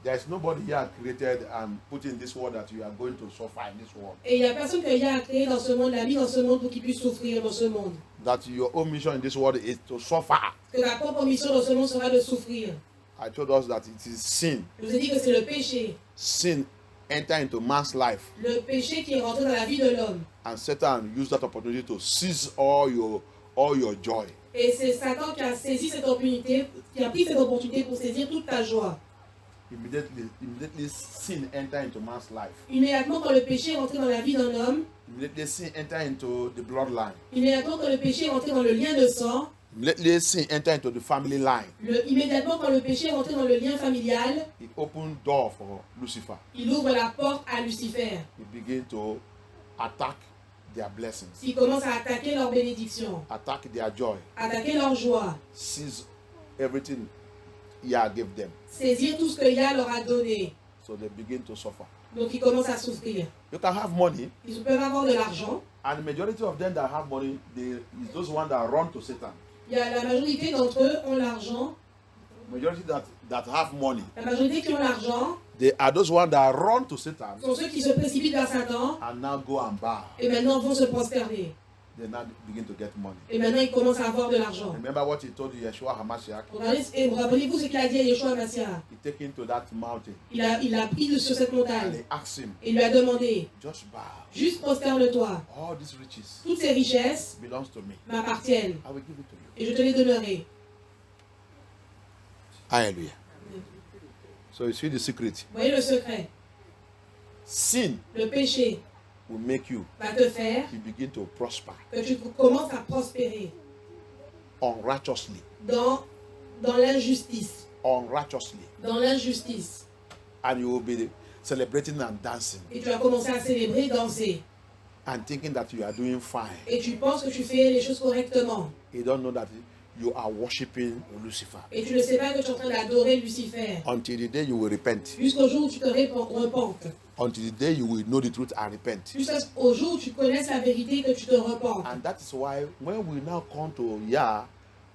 There is nobody here created and put in this world that you are going to suffer in this world. Et il n'y a personne que Yah a créé dans ce monde, l'a mis dans ce monde pour qu'il puisse souffrir dans ce monde. That your own mission in this world is to suffer. Que la propre mission dans ce monde sera de souffrir. I told us that it is sin. Je vous ai dit que c'est le péché. Sin enter into man's life. Le péché qui est rentré dans la vie de l'homme. And Satan used that opportunity to seize all your joy. Et c'est Satan qui a saisi cette opportunité, qui a pris cette opportunité pour saisir toute ta joie. Immediately sin enter into man's life. Immédiatement quand le péché est rentré dans la vie d'un homme, Immediately sin enter into the bloodline. immédiatement quand le péché est rentré dans le lien de sang, Let sin enter into the family line. Immédiatement, quand le péché est rentré dans le lien familial, It opened door for Lucifer. il ouvre la porte à Lucifer. He began to attack their blessings, Il commence à attaquer leur bénédiction, attack their joy, attaquer leur joie, seize everything Yah gave them. saisir tout ce que Yah leur a donné. So they begin to suffer. Donc ils commencent à souffrir. You can have money, Ils peuvent avoir de l'argent. and the majority of them that have money, is those ones that run to Satan. Il y a la majorité d'entre eux ont l'argent. Majority that have money, La majorité qui ont l'argent they are those ones that run to Satan sont ceux qui se précipitent vers Satan and now go and bow. et maintenant vont se prosterner. They now begin to get money. Et maintenant ils commencent à avoir de l'argent. Remember what he told Yeshua HaMashiach? Rappelez-vous ce qu'il a dit à Yeshua Mashiach. He take him to that mountain Il a pris sur cette and montagne he asked him, et il lui a demandé, just bow. juste prosterne-toi. All these riches Toutes ces richesses belongs to me. m'appartiennent I will give it to you. et je te les donnerai. Hallelujah. So you see the secret. Vous voyez le secret? Sin Le péché will make you va te faire begin to prosper que tu commences à prospérer unrighteously. dans l'injustice. Unrighteously. Dans l'injustice. And you will be celebrating and dancing Et tu vas commencer à célébrer, danser. and thinking that you are doing fine. Et tu penses que tu fais les choses correctement. You don't know that you are worshiping Lucifer. Et tu ne sais pas que tu es en train d'adorer Lucifer. Until the day you will repent. Jusqu'au jour où tu te repentes. Until the day you will know the truth and repent. Jusqu'au jour où tu connaisses la vérité et que tu te repentes. And that is why when we now come to Yah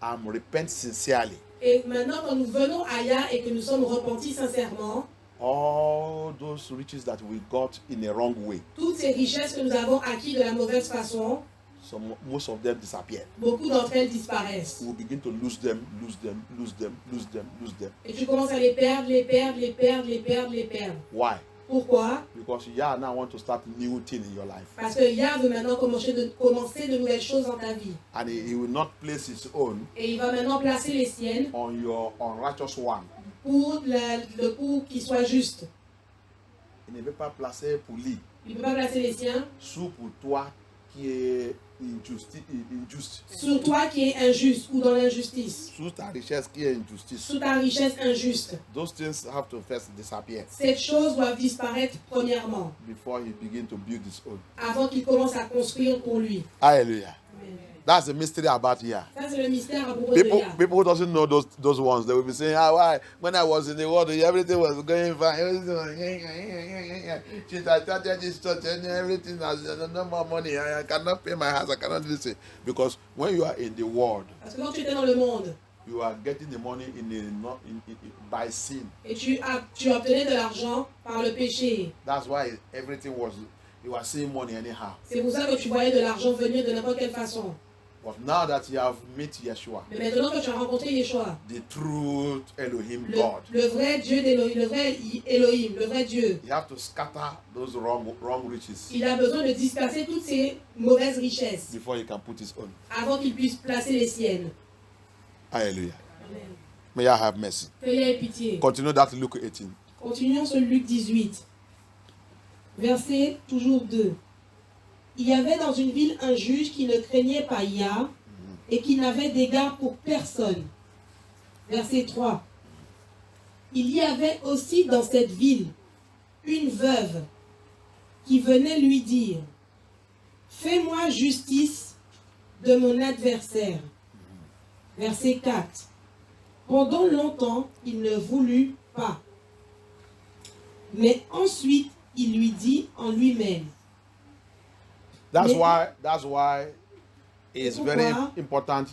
and repent sincerely, Et maintenant, quand nous venons à Yah et que nous sommes repentis sincèrement, all those riches that we got in a wrong way, toutes ces richesses que nous avons acquises de la mauvaise façon, most of them disappear. beaucoup d'entre elles disparaissent. We begin to lose them, lose them, lose them, lose them, lose them. Et tu commences à les perdre, les perdre, les perdre, les perdre, les perdre. Why? Pourquoi? Because Yah now want to start new thing in your life. Parce que Yah veut maintenant commencer de nouvelles choses dans ta vie. And he will not place his own Et il va maintenant placer les siennes on your unrighteous one. pour qu'il soit juste. Il ne veut pas placer pour lui, Il ne peut pas placer les siens sous pour toi qui est injuste. sur toi qui est injuste ou dans l'injustice. Sous ta richesse qui est injustice. Sous ta richesse injuste. Those things have to first disappear Ces choses doivent disparaître premièrement, before he begin to build his own. avant qu'il commence à construire pour lui. Hallelujah. That's the mystery about Yah. Ça, c'est le mystère à propos de Yah. People who doesn't know those ones, they will be saying, ah, why? When I was in the world, everything was going fine. Everything was, since I started this church, everything has no more money. I cannot pay my house. I cannot do this. Because when you are in the world, Parce que quand tu étais dans le monde you are getting the money by sin. et tu obtenais de l'argent par le péché, That's why everything was, you are seeing money anyhow. c'est pour ça que tu voyais de l'argent venir de n'importe quelle façon. But now that you have met Yeshua, Mais maintenant que tu as rencontré Yeshua, the truth Elohim God, le vrai Dieu d'Elohim, le vrai Elohim, le vrai Dieu, you have to scatter those wrong riches il a besoin de disperser toutes ces mauvaises richesses before he can put his own. avant qu'il puisse placer les siennes. Hallelujah. Amen. May I have mercy. Que Dieu ait pitié. Continue that Luke 18. Continuons sur Luc 18. Verset toujours 2. Il y avait dans une ville un juge qui ne craignait pas Yah et qui n'avait d'égard pour personne. Verset 3. Il y avait aussi dans cette ville une veuve qui venait lui dire, fais-moi justice de mon adversaire. Verset 4. Pendant longtemps, il ne voulut pas. Mais ensuite, il lui dit en lui-même. That's why it's very Pourquoi? important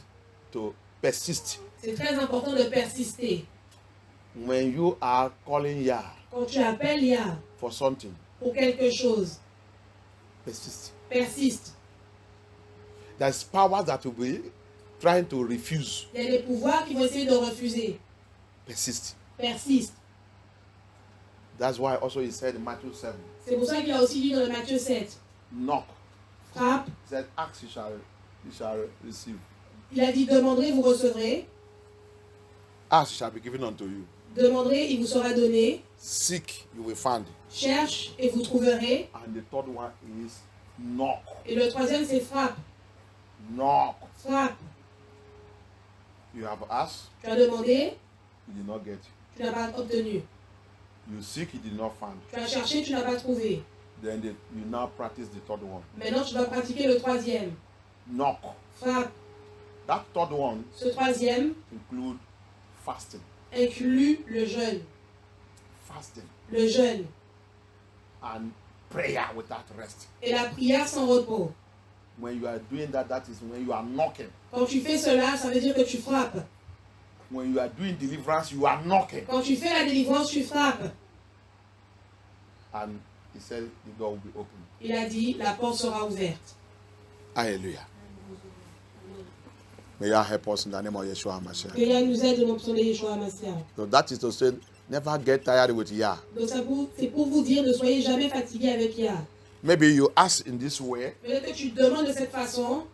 to persist. C'est très important de persister. When you are calling Yah Quand tu appelles Yah for something, pour quelque chose, persist. persiste. There's powers that will be trying to refuse. Il y a des pouvoirs qui vont essayer de refuser. Persist. Persiste. That's why also he said in Matthew 7, C'est pour ça qu'il a aussi dit dans le Matthieu 7, knock. frappe. He said, ask, you shall receive. Il a dit, demanderez, vous recevrez. Ask, it shall be given unto you. Demanderez, il vous sera donné. Seek, you will find. Cherche et vous trouverez. And the third one is knock. Et le troisième, c'est frappe. Knock. Frappe. You have asked, Tu as demandé, you did not get. tu n'as pas obtenu. You seek, you did not find. Tu as cherché, tu n'as pas trouvé. Then you now practice the third one. Maintenant, tu vas pratiquer le troisième. Knock. Frappe. That third one Ce troisième include fasting. inclut le jeûne. Fasting. Le jeûne And prayer without rest. et la prière sans repos. When you are doing that, that is when you are knocking. Quand tu fais cela, ça veut dire que tu frappes. When you are doing deliverance, you are knocking. Quand tu fais la délivrance, tu frappes. And he said the door will be open. Il a dit, la porte sera ouverte. Hallelujah. May God help us in the name of Yeshua HaMashiach. Que Yah nous aide au nom de Yeshua HaMashiach. So that is to say, never get tired with Yah. Donc c'est pour vous dire, ne soyez jamais fatigués avec Yah. Maybe you ask in this way, Peut-être que tu demandes de cette façon,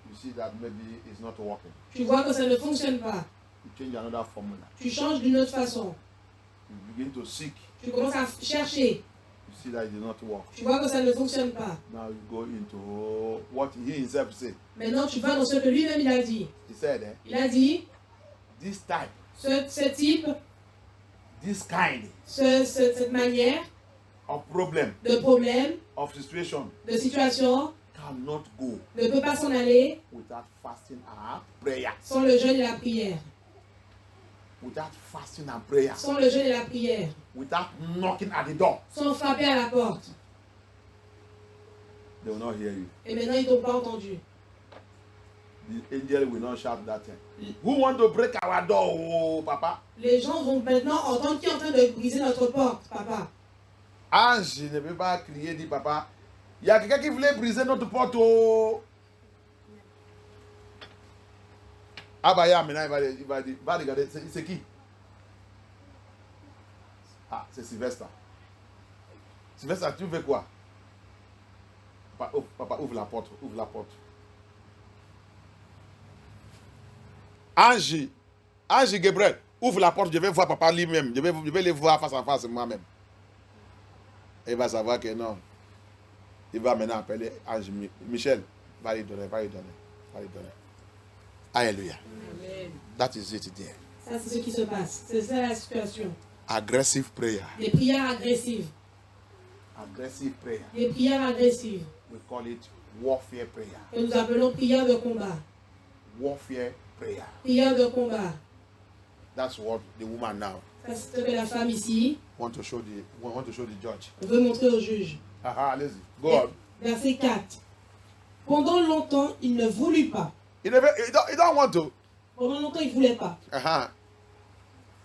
you see that maybe it's not working. tu vois que ça ne fonctionne pas. You change another formula. Tu changes d'une autre façon. You begin to seek. Tu commences à chercher. You see that it did not work. Tu vois que ça ne fonctionne pas. Now you go into what he himself said. Maintenant, tu vas dans ce que lui-même il a dit. He said, Il a dit, this type, ce type, this kind cette manière of problem, de problème, of situation de situation, cannot go ne peut pas s'en aller without fasting and prayer. sans le jeûne et la prière. Without fasting and prayer. Sans le jeûne et la prière. Without knocking at the door. Sans frapper à la porte. They will not hear you. Et maintenant, ils ne t'ont pas entendu. The angel will not shout that thing. Who want to break our door, oh, Papa? Les gens vont maintenant entendre qui est en train de briser notre porte, papa. Ange ne peut pas crier, dit Papa. Il y a quelqu'un qui voulait briser notre porte. Oh. Ah bah maintenant il va regarder, c'est qui? Ah, c'est Sylvestre. Sylvestre, tu veux quoi? Papa, ouvre la porte, ouvre la porte. Ange Gabriel, ouvre la porte, je vais voir papa lui-même. Je vais les voir face à face moi-même. Il va savoir que non. Il va maintenant appeler Ange Michel. Va lui donner. Alléluia. Amen. That is it there. Ça, c'est ce qui se passe. C'est ça la situation. Aggressive prayer. Des prières agressives. Aggressive prayer. Des prières agressives. We call it warfare prayer. Que nous appelons prières de combat. Warfare prayer. Prières de combat. That's what the woman now Ça, c'est ce que la femme ici want to show the judge. veut montrer au juge. Allez-y. Go on. Verset 4. Pendant longtemps, il ne voulut pas. He don't want to. Pendant longtemps, il ne voulait pas. Uh-huh.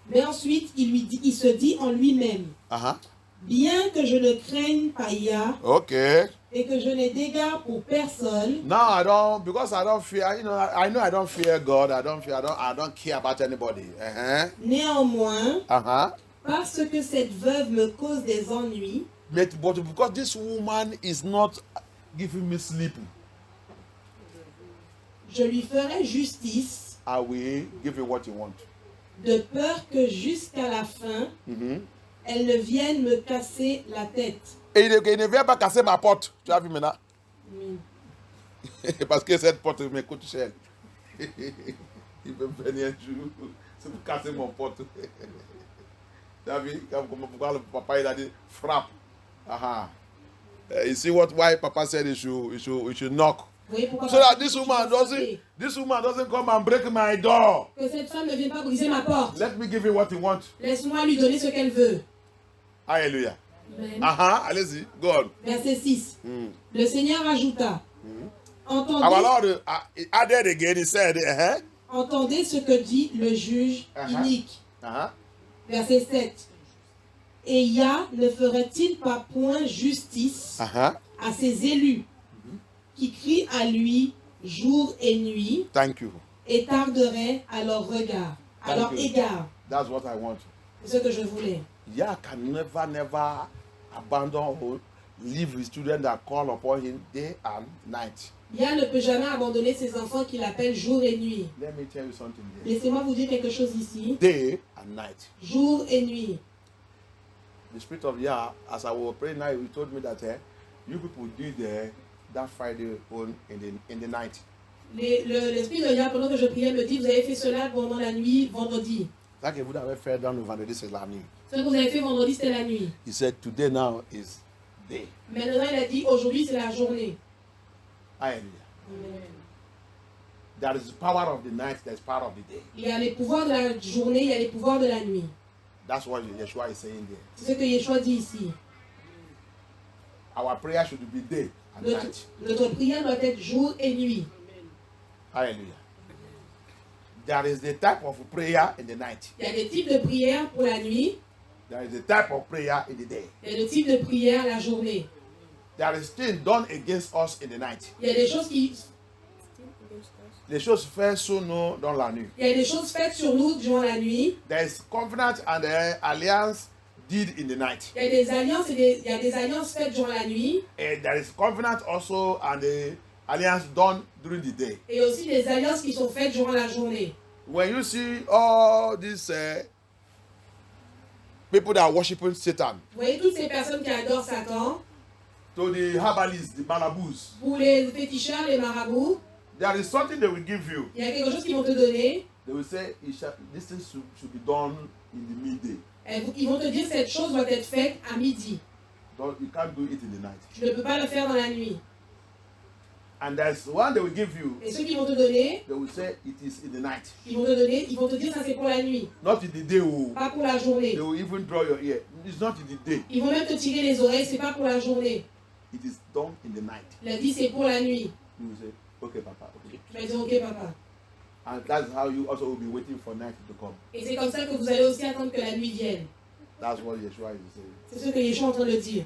Mais ensuite, il se dit en lui-même, Uh-huh. bien que je ne craigne pas Yah Okay. et que je n'ai d'égard pour personne, Because I don't fear, I know I don't fear God, I don't care about anybody. Uh-huh. néanmoins, Uh-huh. parce que cette veuve me cause des ennuis, But because this woman is not giving me sleep, je lui ferai justice, I will give you what you want. de peur que jusqu'à la fin, Mm-hmm. elle ne vienne me casser la tête. Et il ne vient pas casser ma porte. Tu as vu maintenant? Oui. Parce que cette porte me coûte cher. Il peut venir un jour, c'est pour casser mon porte. Tu as vu? Pourquoi le papa il a dit frappe. Uh-huh. You see why Papa said you should knock. Vous voyez pourquoi So that papa this dit que woman tu dois frapper. doesn't come and break my door. Que cette femme ne vienne pas briser ma porte. Let me give you what you want. Laisse-moi lui donner ce qu'elle veut. Hallelujah. Amen. Allez-y, go on. Verset 6. Mm. Le Seigneur ajouta, entendez, Our Lord added again, he said, entendez ce que dit le juge unique. Verset 7. Et Yah ne ferait-il pas point justice à ses élus qui crient à lui jour et nuit Thank you. et tarderaient à leur regard, à Thank leur you. égard? That's what I want. C'est ce que je voulais. Yah can never abandon or leave his children that call upon him day and night. Yah ne peut jamais abandonner ses enfants qu'il appelle jour et nuit. Let me tell you something there. Laissez-moi vous dire quelque chose ici. Day and night. Jour et nuit. The Spirit of Yah, as I was praying now, he told me that you people did that Friday on in the night. L'esprit de Yah, pendant que je priais, me dit, vous avez fait cela pendant la nuit, vendredi. Ça que vous avez fait dans le vendredi, c'est la nuit. Ce que vous avez fait vendredi, c'était la nuit. He said, today now is day. Maintenant, il a dit, aujourd'hui, c'est la journée. Hallelujah. There is power of the night, there is power of the day. Il y a les pouvoirs de la journée, il y a les pouvoirs de la nuit. That's what Yeshua is saying there. C'est ce que Yeshua dit ici. Our prayer should be day and night. Notre prière doit être jour et nuit. Hallelujah. There is the type of prayer in the night. Il y a des types de prières pour la nuit. There is the type of prayer in the day. Il y a des types de prières la journée. There is things done against us in the night. Il y a des choses qui... Les choses faites sur nous dans la nuit. Il y a des choses faites sur nous durant la nuit. There is covenant and the alliance did in the night. Il y a des alliances il y a des alliances faites durant la nuit. And there is covenant also and the alliance done during the day. Et aussi des alliances qui sont faites durant la journée. When you see all these people that are worshiping Satan, Vous voyez toutes ces personnes qui adorent Satan, to the herbalists, the malabous, pour les féticheurs, les marabouts, there is something they will give you. il y a quelque chose qu'ils vont te donner. They will say, this thing should be done in the midday. Ils vont te dire cette chose doit être faite à midi. You can't do it in the night. Tu ne peux pas le faire dans la nuit. And there's one they will give you. Et ceux qui vont te donner, They will say it is in the night. ils vont te dire ça c'est pour la nuit, Not in the day. Oh. pas pour la journée. They will even draw your ear. It's not in the day. Ils vont même te tirer les oreilles, c'est pas pour la journée. It is done in the night. Il a dit c'est pour la nuit. You will say, okay, Papa, okay. Tu vas dire ok papa. And that's how you also will be waiting for night to come. Et c'est comme ça que vous allez aussi attendre que la nuit vienne. That's what Yeshua is saying. C'est ce que Yeshua est en train de dire.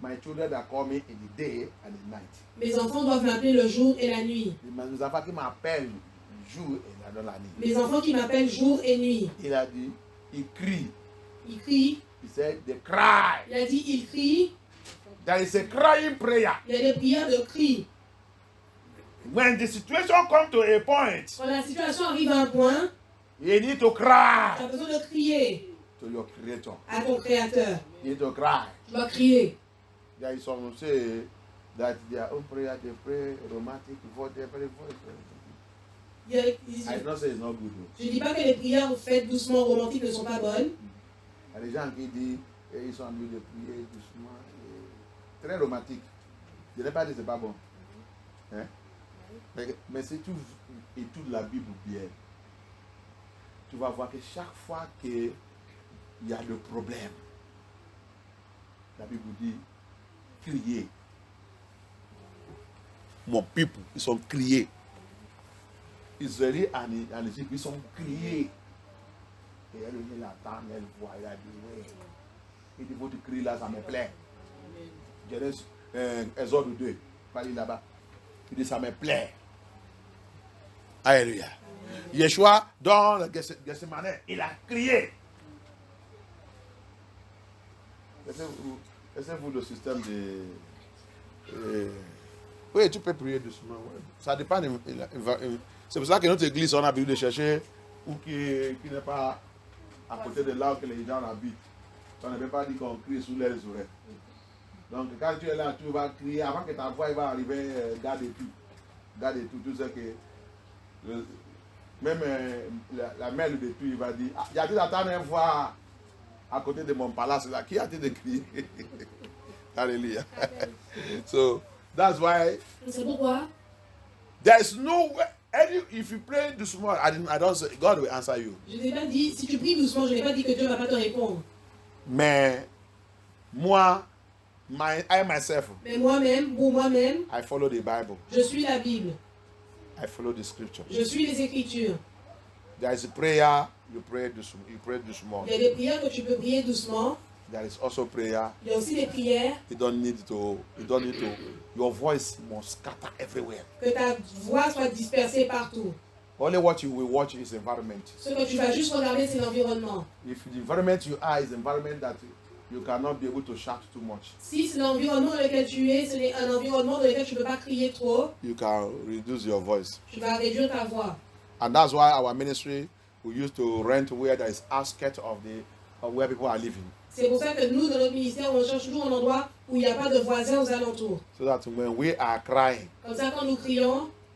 My children are coming in the day and the night. Mes enfants doivent m'appeler le jour et la nuit. Mes enfants qui m'appellent jour et dans la nuit. Mes enfants qui m'appellent jour et nuit. Il a dit, il crie. Ils crient. He said, they cry. Il a dit ils crient. There is a crying prayer. Il y a des prières de cris. When the situation comes to a point, Quand la situation arrive à un point, you need to tu cry as besoin de crier to your creator. à ton créateur. You need to cry. Tu dois crier. There is some who say that their own prayer, they pray romantic voice, they pray voice. I don't say it's not good. Je ne dis pas que les prières faites doucement, romantiques ne sont pas bonnes. Il y a des gens qui disent ils sont en train de prier doucement, très romantique. Je n'ai pas dit que ce n'est pas bon. Hein? Mais si tu étudies la Bible bien, tu vas voir que chaque fois qu'il y a le problème, la Bible dit crier. Mon peuple, ils sont criés. Israël en Égypte, ils sont criés. Et elle attend, elle voit, elle a dit, oui. Il dit, votre cri là, ça me plaît. Genèse, Exode 2, pas là-bas. Il dit, ça me plaît. Alléluia. Yeshua, dans le Gethsemane, il a crié. Laissez-vous le système de... oui, tu peux prier doucement. Ouais. Ça dépend. C'est pour ça que notre église, on a besoin de chercher ou qui n'est pas à côté de là où les gens habitent. On ne peut pas dire qu'on crie sous les oreilles. Donc, quand tu es là, tu vas crier. Avant que ta voix va arriver, garde tout. Garde tout. Tu sais que... même la mère de tout, il va dire, y a-t-il attendre une voix à côté de mon palace là? Qui a-t-il de crier? Alléluia. So, that's why. C'est pourquoi There's no way. If you pray doucement, I don't say God will answer you. je n'ai pas dit, si tu pries doucement, je n'ai pas dit que Dieu ne va pas te répondre. Mais moi, I myself, Mais moi-même, pour moi-même, I follow the Bible. je suis la Bible. I follow the scripture. Je suis les Écritures. There is a prayer you pray doucement. Il y a des prières que tu peux prier doucement. There is also prayer. Il y a aussi des prières You don't need to. Your voice must scatter everywhere. que ta voix soit dispersée partout. Only what you will watch is environment. Ce que tu vas juste regarder, c'est l'environnement. If the environment you are is environment that you cannot be able to shout too much, Si c'est l'environnement dans lequel tu es, c'est un environnement dans lequel tu ne peux pas crier trop, you can reduce your voice. tu vas réduire ta voix. And that's why our ministry, we used to rent where there is outskirts of where people are living. C'est pour ça que nous, dans notre ministère, on cherche toujours un endroit où il n'y a pas de voisins aux alentours. So that when we are crying, Comme ça, quand nous crions,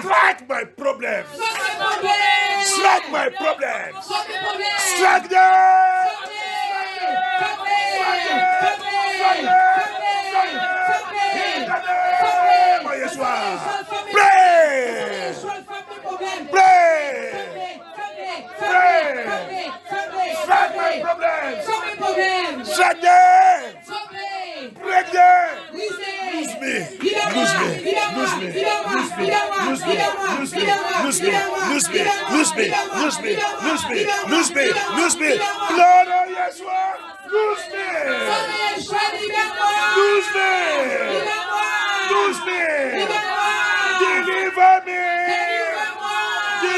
Strike my problems. Strike my problems. Strike them. Pray. Strike my problems. Strike them. Break them. Lose me. Lose me. Lose me. Lose me. Lose me. Lose me. Lose me. Lose me. Lose me. Lose me. Lose me. Lose me. Lose me. Blood of Yeshua. Lose me. Lose me. Lose me.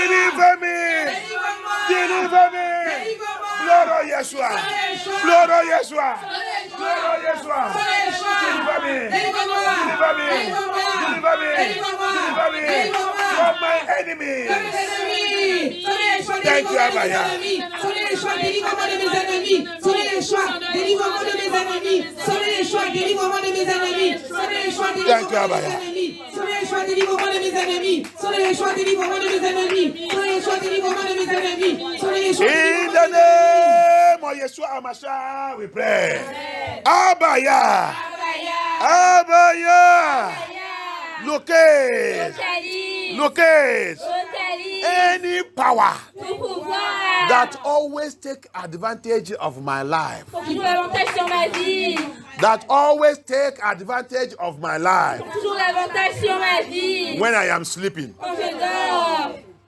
Deliver me. Deliver me. Blood of Yeshua. Blood of Yeshua. Blood of Yeshua. Deliver me. Deliver me. Deliver me. Deliver me from my enemies. Thank you, Abaya. Délivre-moi de mes ennemis. Soleil Yeshua, délivre-moi de mes ennemis. Soleil Yeshua, délivre-moi de mes ennemis. Soleil Yeshua, délivre-moi de mes ennemis. Soleil Yeshua, délivre-moi de mes ennemis. Soleil Yeshua, délivre-moi de mes ennemis. Soleil Yeshua, délivre-moi de mes ennemis. Soleil Yeshua, In the name of Yeshua HaMashiach, we pray. Abaya. Abaya. Locate. Locate. Any power that always take advantage of my life. That always take advantage of my life. When I am sleeping.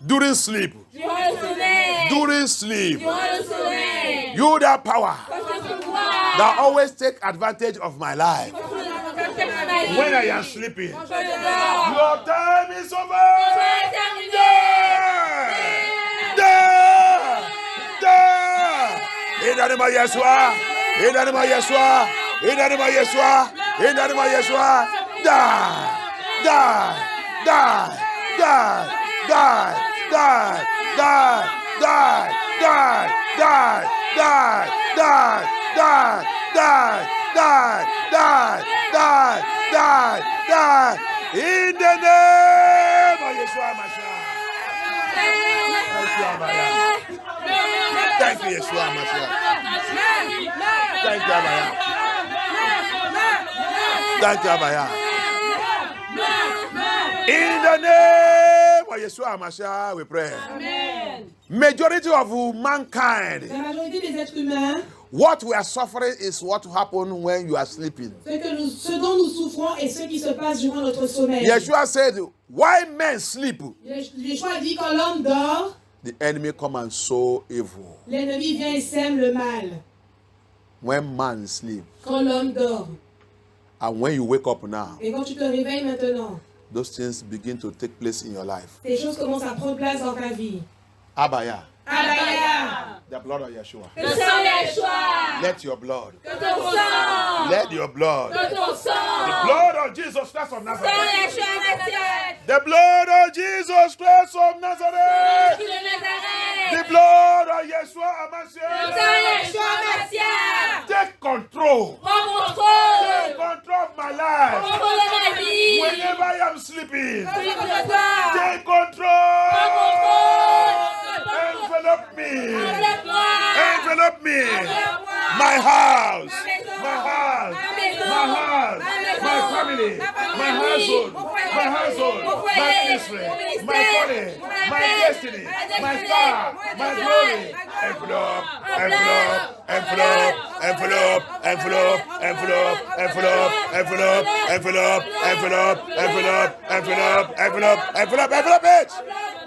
During sleep. During sleep. You that power that always take advantage of my life. When I am sleeping. Your time is over. In the name of Yeshua, in the name of Yeshua, in the name of Yeshua, in the name of Yeshua, die, die, die, die, die, die, die, die, die, die, die, die, die, die, die, die, die, die, die, in the name of Yeshua Mashiach. Thank you, Yeshua Mashiach. Thank you, Abaya. Thank you, Abaya. In the name of Yeshua Mashiach, we pray. Amen. Majority of mankind, La majorité des êtres humains, what we are suffering is what happens when you are sleeping. ce dont nous souffrons est ce qui se passe durant notre sommeil. Yeshua said, why men sleep? Yeshua dit quand l'homme dort, The enemy come and sow evil. l'ennemi vient et sème le mal. When man sleep, Quand l'homme dort. and when you wake up now, Et quand tu te réveilles maintenant, those things begin to take place in your life. ces choses commencent à prendre place dans ta vie. Abaya, Abaya. the blood of Yeshua. Le sang Yeshua. Let your blood, Que ton sang. let your blood, Que ton the sang. blood of Jesus Christ of Sang Nazareth, Yeshua Nazareth. the blood of Jesus Christ of Nazareth, De Nazareth. the blood of Yeshua Le HaMashiach, sang Yeshua Mashiach. take control, Prends take contrôle. control of my life. Contrôle de ma vie. Whenever I am sleeping, Celui que je dois. take control, Prends contrôle. envelope me, Enveloppe-moi. envelope me, Enveloppe-moi. my house, Ma maison. my house, Ma maison. my house, Ma maison. my family, Ma famille. my household, Mon foyer. my household, Mon foyer. my ministry, Mon ministère. my calling, Mon my appel. destiny, Ma my destinée. star, Mon my étoile. glory, Ma envelope, gloire. envelope, envelope, envelope, envelope, envelope, envelope, envelope, envelope, envelope, envelope, envelope, envelope, envelope, envelope it,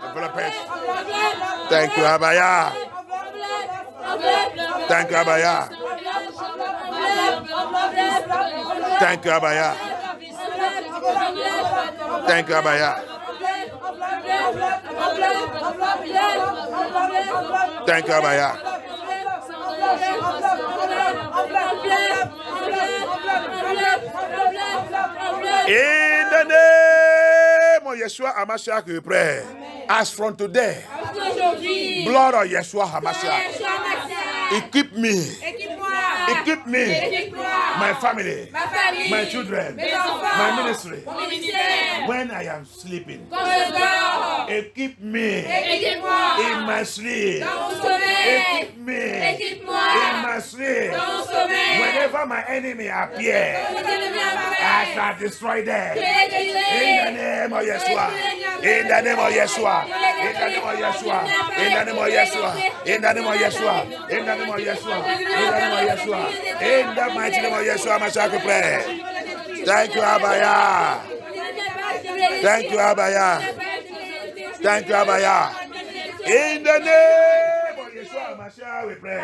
envelope it. Thank you, Abaya. Thank you, Abaya. Thank you, Abaya. Thank you, Abaya. Thank you, Abaya. In the name of Yeshua HaMashiach, we pray. As from today, Aujourd'hui. blood of Yeshua HaMashiach, Yeshua Mashiach. equip me, Équipe-moi. equip me, Équipe-moi. my family, Ma famille. my children, Mes enfants. my ministry. Mon ministère. When I am sleeping, Quand je dors. equip me Équipe-moi. in my sleep. Dans mon sommeil. Equip me Équipe-moi. in my sleep. Dans mon sommeil. Whenever my enemy appears, Quand les ennemis I apparaissent. shall destroy them. Je les détruirai. In the name of Yeshua. In the name of Yeshua. In the name of Yeshua. In the name of Yeshua. In the name of Yeshua. In the name of Yeshua. In the name of Yeshua. In the mighty name of Yeshua, Mashiach, we pray. Thank you, Abaya. Thank you, Abaya. Thank you, Abaya. In the name of Yeshua, Mashiach, we pray.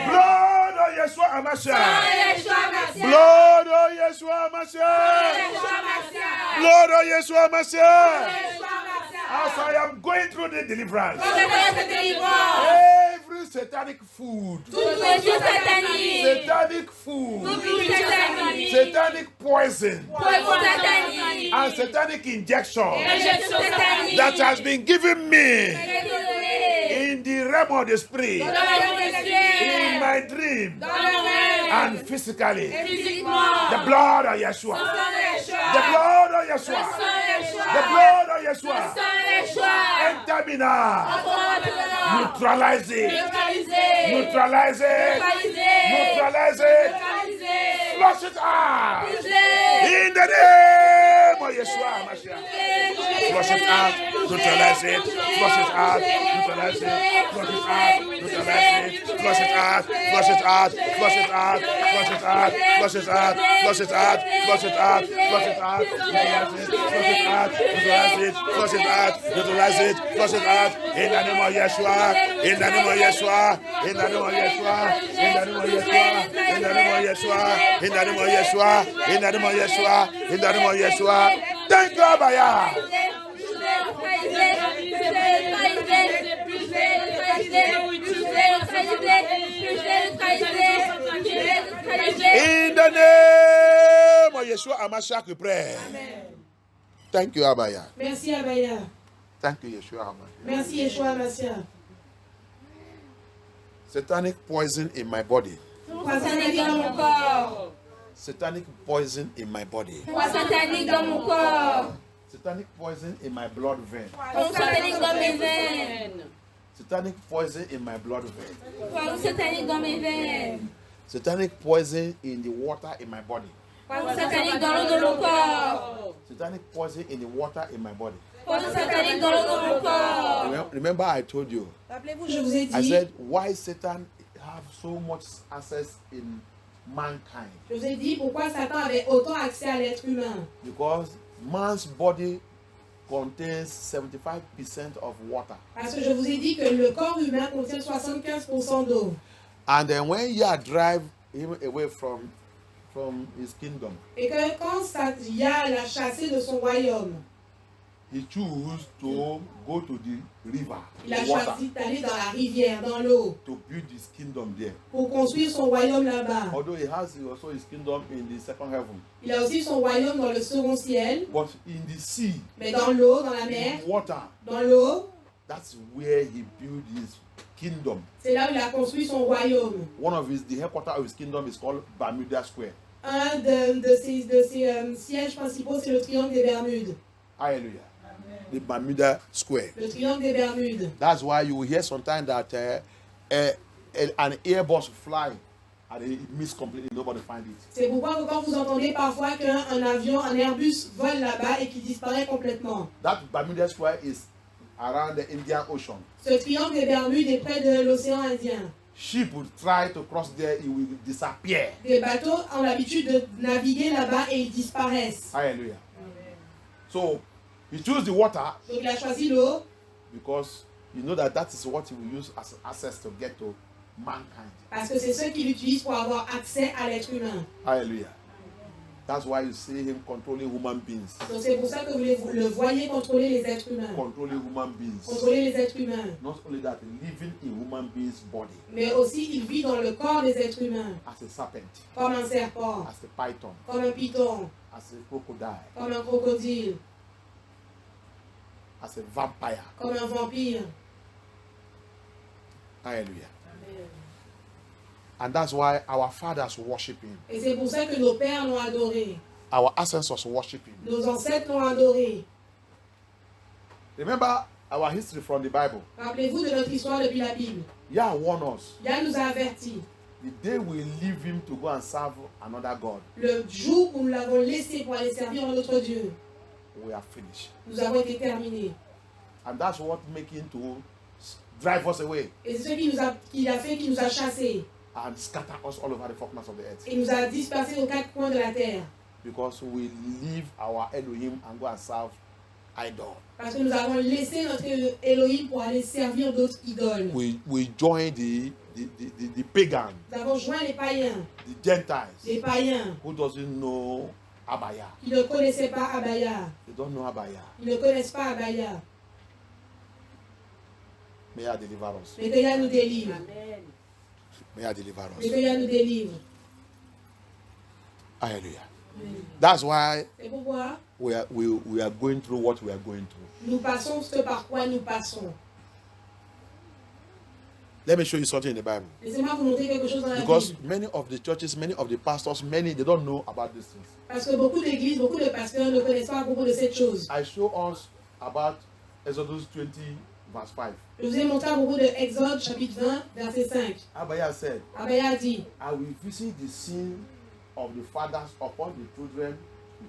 Blood of Yeshua, Mashiach. Yeshua Mashiach. Blood of Yeshua, Mashiach. Yeshua Mashiach. Blood of Yeshua, Mashiach. Yeshua Mashiach. As I am going through the deliverance, Quand je fais cette délivrance, every satanic food, toute nourriture satanique, satanic food, toute nourriture satanique, satanic poison, poison satanique, and satanic injection injection satanique, that has been given me donnée in the realm of the spirit, dans la vie in sexuelle, my dream, dans le rêve, and physically. physiquement, The blood of Yeshua. sang de Yeshua, The blood of sang Yeshua. de Yeshua, The blood of Yeshua. sang de Yeshua, Enter me now. maintenant, Neutralize it. neutraliser, Neutralize it. neutraliser, Neutralize it. neutraliser, Flush it out. brûler, In the name of Yeshua Mashiach. Flush it out. Neutralize it. Flush it out. Neutralize it. Flush it out. Neutralize it. Flush it out. Flush it out. Flush it out. Flush it out. Flush it out. Flush it out. Flush it out. Flush it out. Neutralize it. Flush it out. Neutralize it. Flush it out. In the name of Yeshua. In the name of Yeshua. In the name of Yeshua. In the name of Yeshua. In the name of Yeshua. In the name of Yeshua. In the name of Yeshua. In the name of Yeshua. Thank you, Abaya. In the name of Yeshua Hamashiach, we pray. Thank you, Abaya. Merci Abaya. Thank you, Yeshua Hamashiach. Merci Yeshua Mashiach. Satanic poison in my body. Satanique dans mon corps, Satanic poison in my body. satanique dans mon corps, Satanic poison in my blood vein. satanique dans mes veines, Satanic poison in my blood vein. satanique dans mes veines, Satanic poison in the water in my body. satanique dans l'eau de mon corps, Satanic poison in the water in my body. satanique dans l'eau de mon corps. Remember, I told you. Rappelez-vous, je vous ai I dit, said, why Satan have so much access in mankind? je vous ai dit pourquoi Satan avait autant accès à l'être humain. Because man's body contains 75% of water. Parce que je vous ai dit que le corps humain contient 75% d'eau. And then when Yah drive him away from his kingdom, Et que quand Yah l'a chassé de son royaume, he chose to go to the river, il a the water, choisi d'aller dans la rivière, dans l'eau, to build his kingdom there. pour construire son royaume là-bas. Although he has also his kingdom in the second heaven. Il a aussi son royaume dans le second ciel, But in the sea, mais dans l'eau, dans la mer, in water, dans l'eau, that's where he built his kingdom. c'est là où il a construit son royaume. The headquarters of his kingdom is called Bermuda Square. Un de ses sièges principaux, c'est le triangle des Bermudes. Hallelujah. The Bermuda Square. Le triangle des Bermudes. That's why you will hear sometimes that an airbus fly and it miss completely, nobody find it. C'est pourquoi quand vous entendez parfois qu'un avion, un Airbus vole là-bas et qu'il disparaît complètement. That Bermuda Square is around the Indian Ocean. Ce triangle des Bermudes est près de l'océan Indien. Ship would try to cross there, it will disappear. Des bateaux ont l'habitude de naviguer là-bas et ils disparaissent. Hallelujah. So he chose the water Donc il a choisi l'eau because you know that is what he will use as access to get to mankind. parce que c'est ce qu'il utilise pour avoir accès à l'être humain. Hallelujah. That's why you see him controlling human beings. Donc c'est pour ça que vous le voyez contrôler les êtres humains. Controlling human beings. Contrôler les êtres humains. Not only that, living in human beings' body Mais aussi il vit dans le corps des êtres humains. as a serpent, Comme un serpent, as a python, comme un python, as a crocodile, comme un crocodile, as a vampire. comme un vampire. Hallelujah. And that's why our fathers worship him. Et c'est pour ça que nos pères l'ont adoré. Our ancestors worship him. Nos ancêtres l'ont adoré. Remember our history from the Bible. Rappelez-vous de notre histoire depuis la Bible. Yah warned us. Yah nous a avertis. The day we leave him to go and serve another God, Le jour où nous l'avons laissé pour aller servir un autre Dieu, we are finished. nous avons été terminés. And that's what make him to drive us away Et c'est ce qu'il a fait, qui nous a chassés. and scatter us all over the fourcorners of the earth. Et nous a dispersés aux quatre coins de la terre. Because we leave our Elohim and go and serve idol. Parce que nous avons laissé notre Elohim pour aller servir d'autres idoles. We join the pagan, Nous avons joint les païens, the Gentiles, les païens who doesn't know Abaya. qui ne connaissaient pas Abaya. They don't know Abaya. Ils ne connaissent pas Abaya. May I deliver us. Mais que Yah nous délivre. May I deliver Mais us. que Yah nous délivre. Hallelujah. That's why C'est pourquoi we are going through what we are going through. nous passons ce par quoi nous passons. Let me show you something in the Bible. Laissez-moi vous montrer quelque chose dans la Because Bible. many of the churches, many of the pastors, many they don't know about these things. Parce que beaucoup d'églises, beaucoup de pasteurs ne connaissent pas à propos de cette chose. I show us about Exodus 20, verse 5. Je vous ai montré à propos de Exode chapitre 20, verset 5. Abaya said, Abaya a dit, I will visit the sin of the fathers upon the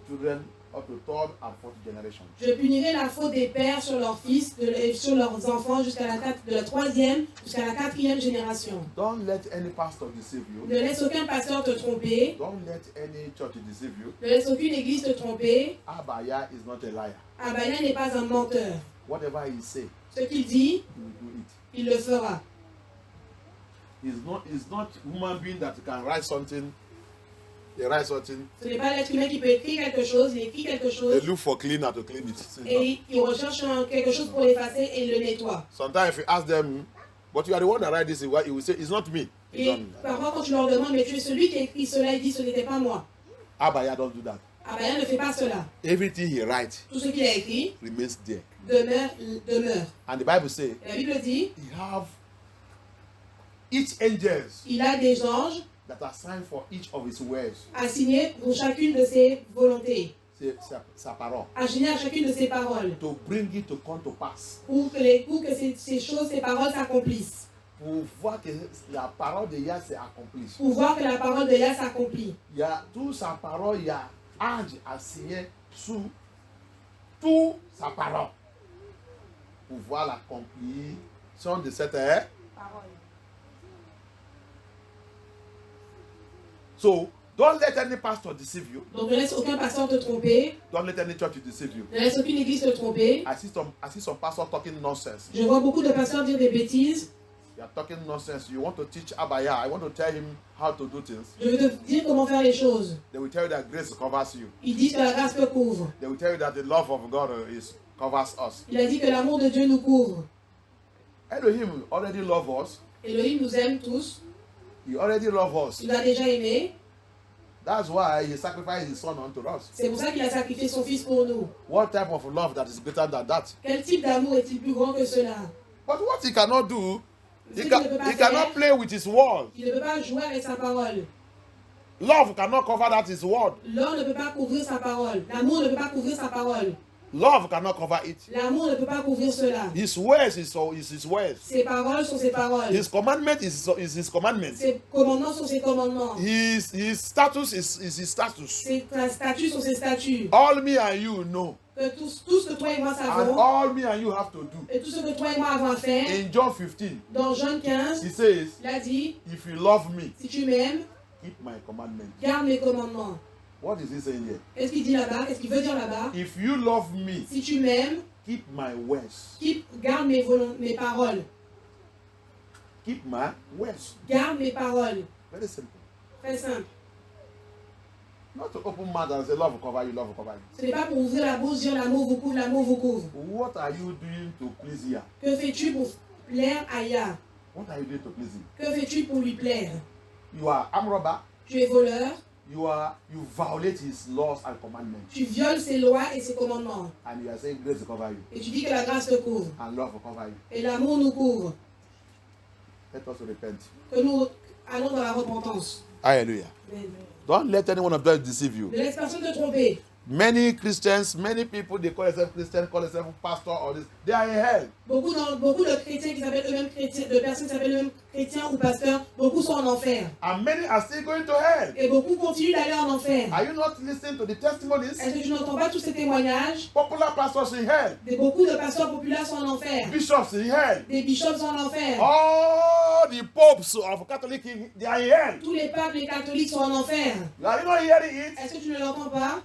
children up to third and fourth generation. je punirai la faute des pères sur leurs fils et sur leurs enfants jusqu'à de la troisième jusqu'à la quatrième génération. Don't let any pastor deceive you. Ne laisse aucun pasteur te tromper. Don't let any church deceive you. Ne laisse aucune église te tromper. Abaya is not a liar. Abaya n'est pas un menteur. Whatever he say, Ce qu'il dit, he will do it. il le fera. He's not human being that can write something. They write something. Ce n'est pas l'être humain qui peut écrire quelque chose, il écrit quelque They chose look for cleaner to clean it. et il recherche quelque chose pour l'effacer et il le nettoie. Sometimes if you ask them, but you are the one that write this, he will say, it's not me. It's Et not me. parfois quand tu leur demandes, mais tu es celui qui a écrit cela, il dit, ce n'était pas moi. Abaya don't do that. Abaya ne fait pas cela. Everything he writes Tout ce qu'il a écrit remains there. demeure. And the Bible says, La Bible dit, he have each angels il a des anges that are signed for each of his words. assignés pour chacune de ses volontés, C'est sa parole. assignés à chacune de ses paroles, To bring it to come to pass. pour que ces choses, ces paroles s'accomplissent. Pour voir que la parole de Yah s'est accomplie. Pour voir que la parole de Yah s'accomplit. Il y a toute sa parole, il y a ange à signer sous toute sa parole. Pour voir l'accomplissement de cette parole. So, don't let any pastor deceive you. Donc ne laisse aucun pasteur te tromper, Don't let any church deceive you. ne laisse aucune église te tromper. I see some pastors talking nonsense. Je vois beaucoup de pasteurs dire des bêtises. You are talking nonsense. You want to teach Abaya. I want to tell him how to do things. Je veux te dire comment faire les choses. They will tell you that grace covers you. Ils disent que la grâce te couvre. They will tell you that the love of God covers us. Il a dit que l'amour de Dieu nous couvre. Elohim already loves us. Elohim nous aime tous. He already loves us. Il nous a déjà aimés. That's why he sacrificed his son unto us. C'est pour ça qu'il a sacrifié son fils pour nous. What type of love that is greater than that? Quel type d'amour est-il plus grand que cela? But what he cannot do, he Ce qu'il ne peut pas cannot faire, play with his word. il ne peut pas jouer avec sa parole. Love cannot cover that his word. L'or ne peut pas couvrir sa parole. L'amour ne peut pas couvrir sa parole. Love cannot cover it. L'amour ne peut pas couvrir cela. His words is his words. Ses paroles sont ses paroles. His commandment is his commandment. Ses commandements sont ses commandements. His status is his status. Ses statuts sont ses statuts. All me and you know. Que tout ce que toi et moi And savons, all me and you have to do. et tout ce que toi et moi avons à faire, In John 15, dans Jean 15, he says, il a dit, if you love me, si tu m'aimes, keep my commandment. garde mes commandements. What is he saying here? Qu'est-ce qu'il dit là-bas? Qu'est-ce qu'il veut dire là-bas? If you love me, Si tu m'aimes, keep my words. garde mes paroles. Keep my words. Garde mes paroles. Very simple. Très simple. Not to open mouth and say love will cover you, love will cover you. Ce n'est pas pour ouvrir la bouche, dire l'amour vous couvre, l'amour vous couvre. What are you doing to please Yah? Que fais-tu pour plaire à Yah? What are you doing to please him? Que fais-tu pour lui plaire? You are armed robber. Tu es voleur, You violate his laws and commandments. tu violes ses lois et ses commandements. And you are saying grace will cover you. Et tu dis que la grâce te couvre. And love will cover you. Et l'amour nous couvre. Let us repent. Que nous allons dans la repentance. Hallelujah. Amen. Don't let any one of them deceive you. Ne laisse personne te tromper. Many Christians, many people, they call themselves Christian, call themselves pastor or this. They are in hell. Beaucoup de chrétiens qui s'appellent eux-mêmes chrétiens, de personnes qui s'appellent eux-mêmes chrétiens ou pasteurs, beaucoup sont en enfer. And many are still going to hell. Et beaucoup continuent d'aller en enfer. Are you not listening to the testimonies? Est-ce que tu n'entends pas tous ces témoignages? Popular pastors in hell. Beaucoup de pasteurs populaires sont en enfer. Bishops in hell. Des bishops sont en enfer. All the popes of Catholic, they are in hell. Tous les papes, les catholiques sont en enfer. Are you not hearing it? Est-ce que tu ne l'entends pas?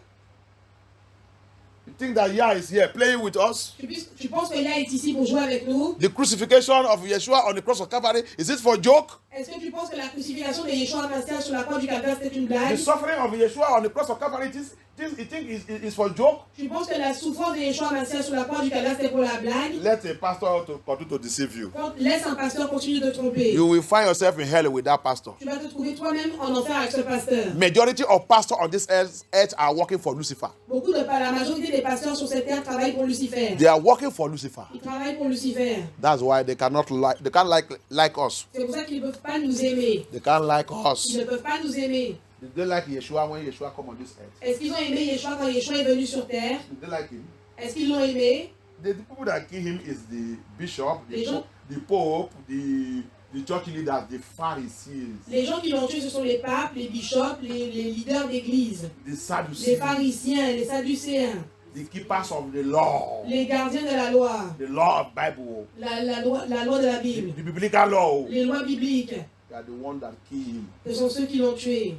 You think that Yah is here playing with us? Tu penses que Yah est ici pour jouer avec nous? The crucifixion of Yeshua on the cross of Calvary, is it for joke? Est-ce que tu penses que la crucifixion de Yeshua Mashiach sur la croix du Calvaire c'était une The blague? suffering of Yeshua on the cross of Calvary, You think it's for joke? Tu penses que la souffrance de Yeshua Mashiach sur la croix du Calvaire c'était pour la blague? Let a pastor continue to deceive you. Laisse un pasteur continuer de te tromper. You will find yourself in hell with that pastor. Tu vas te trouver toi-même en enfer avec ce pasteur. Majority of pastors on this earth are working for Lucifer. La majorité des pasteurs sur cette terre travaillent pour Lucifer. They are working for Lucifer. Ils travaillent pour Lucifer. That's why they can't like us. C'est pour ça qu'ils ne peuvent pas nous aimer. They can't like Ils us. ne peuvent pas nous aimer. Did they like Yeshua when Yeshua come on this earth? Est-ce qu'ils ont aimé Yeshua quand Yeshua est venu sur terre? Did they like him? Est-ce qu'ils l'ont aimé? The people that kill him is the bishop, Les gens- the pope, the church leaders, the Pharisees, Les gens qui l'ont tué, ce sont les papes, les bishops, les leaders d'église, the les Sadducees, pharisiens, les sadducéens, the keepers of the law, les gardiens de la loi, the law of Bible, la loi de la Bible, the biblical law. les lois bibliques. They are the ones that kill him. Ce sont ceux qui l'ont tué.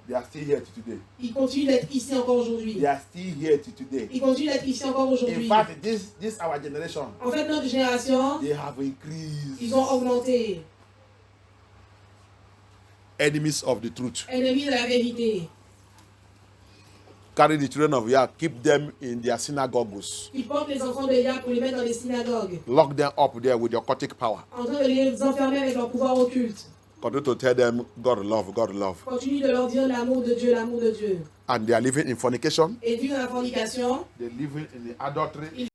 They are still here today. Ils continuent d'être ici encore aujourd'hui. They are still here today. Ils continuent d'être ici encore In aujourd'hui. fact, this our generation, En fait, notre génération, they have increased. ils ont augmenté. Enemies of the truth. Ennemis de la vérité. Carry the children of Yah, keep them in their synagogues. Ils portent les enfants de Yah pour les mettre dans les synagogues. Lock them up there with your occultic power. En train de les enfermer avec leur pouvoir occulte. Continue to tell them God love, God love. Continue de leur dire l'amour de Dieu, l'amour de Dieu. And they are living in fornication. Et vivent dans la fornication. They're living in the adultery.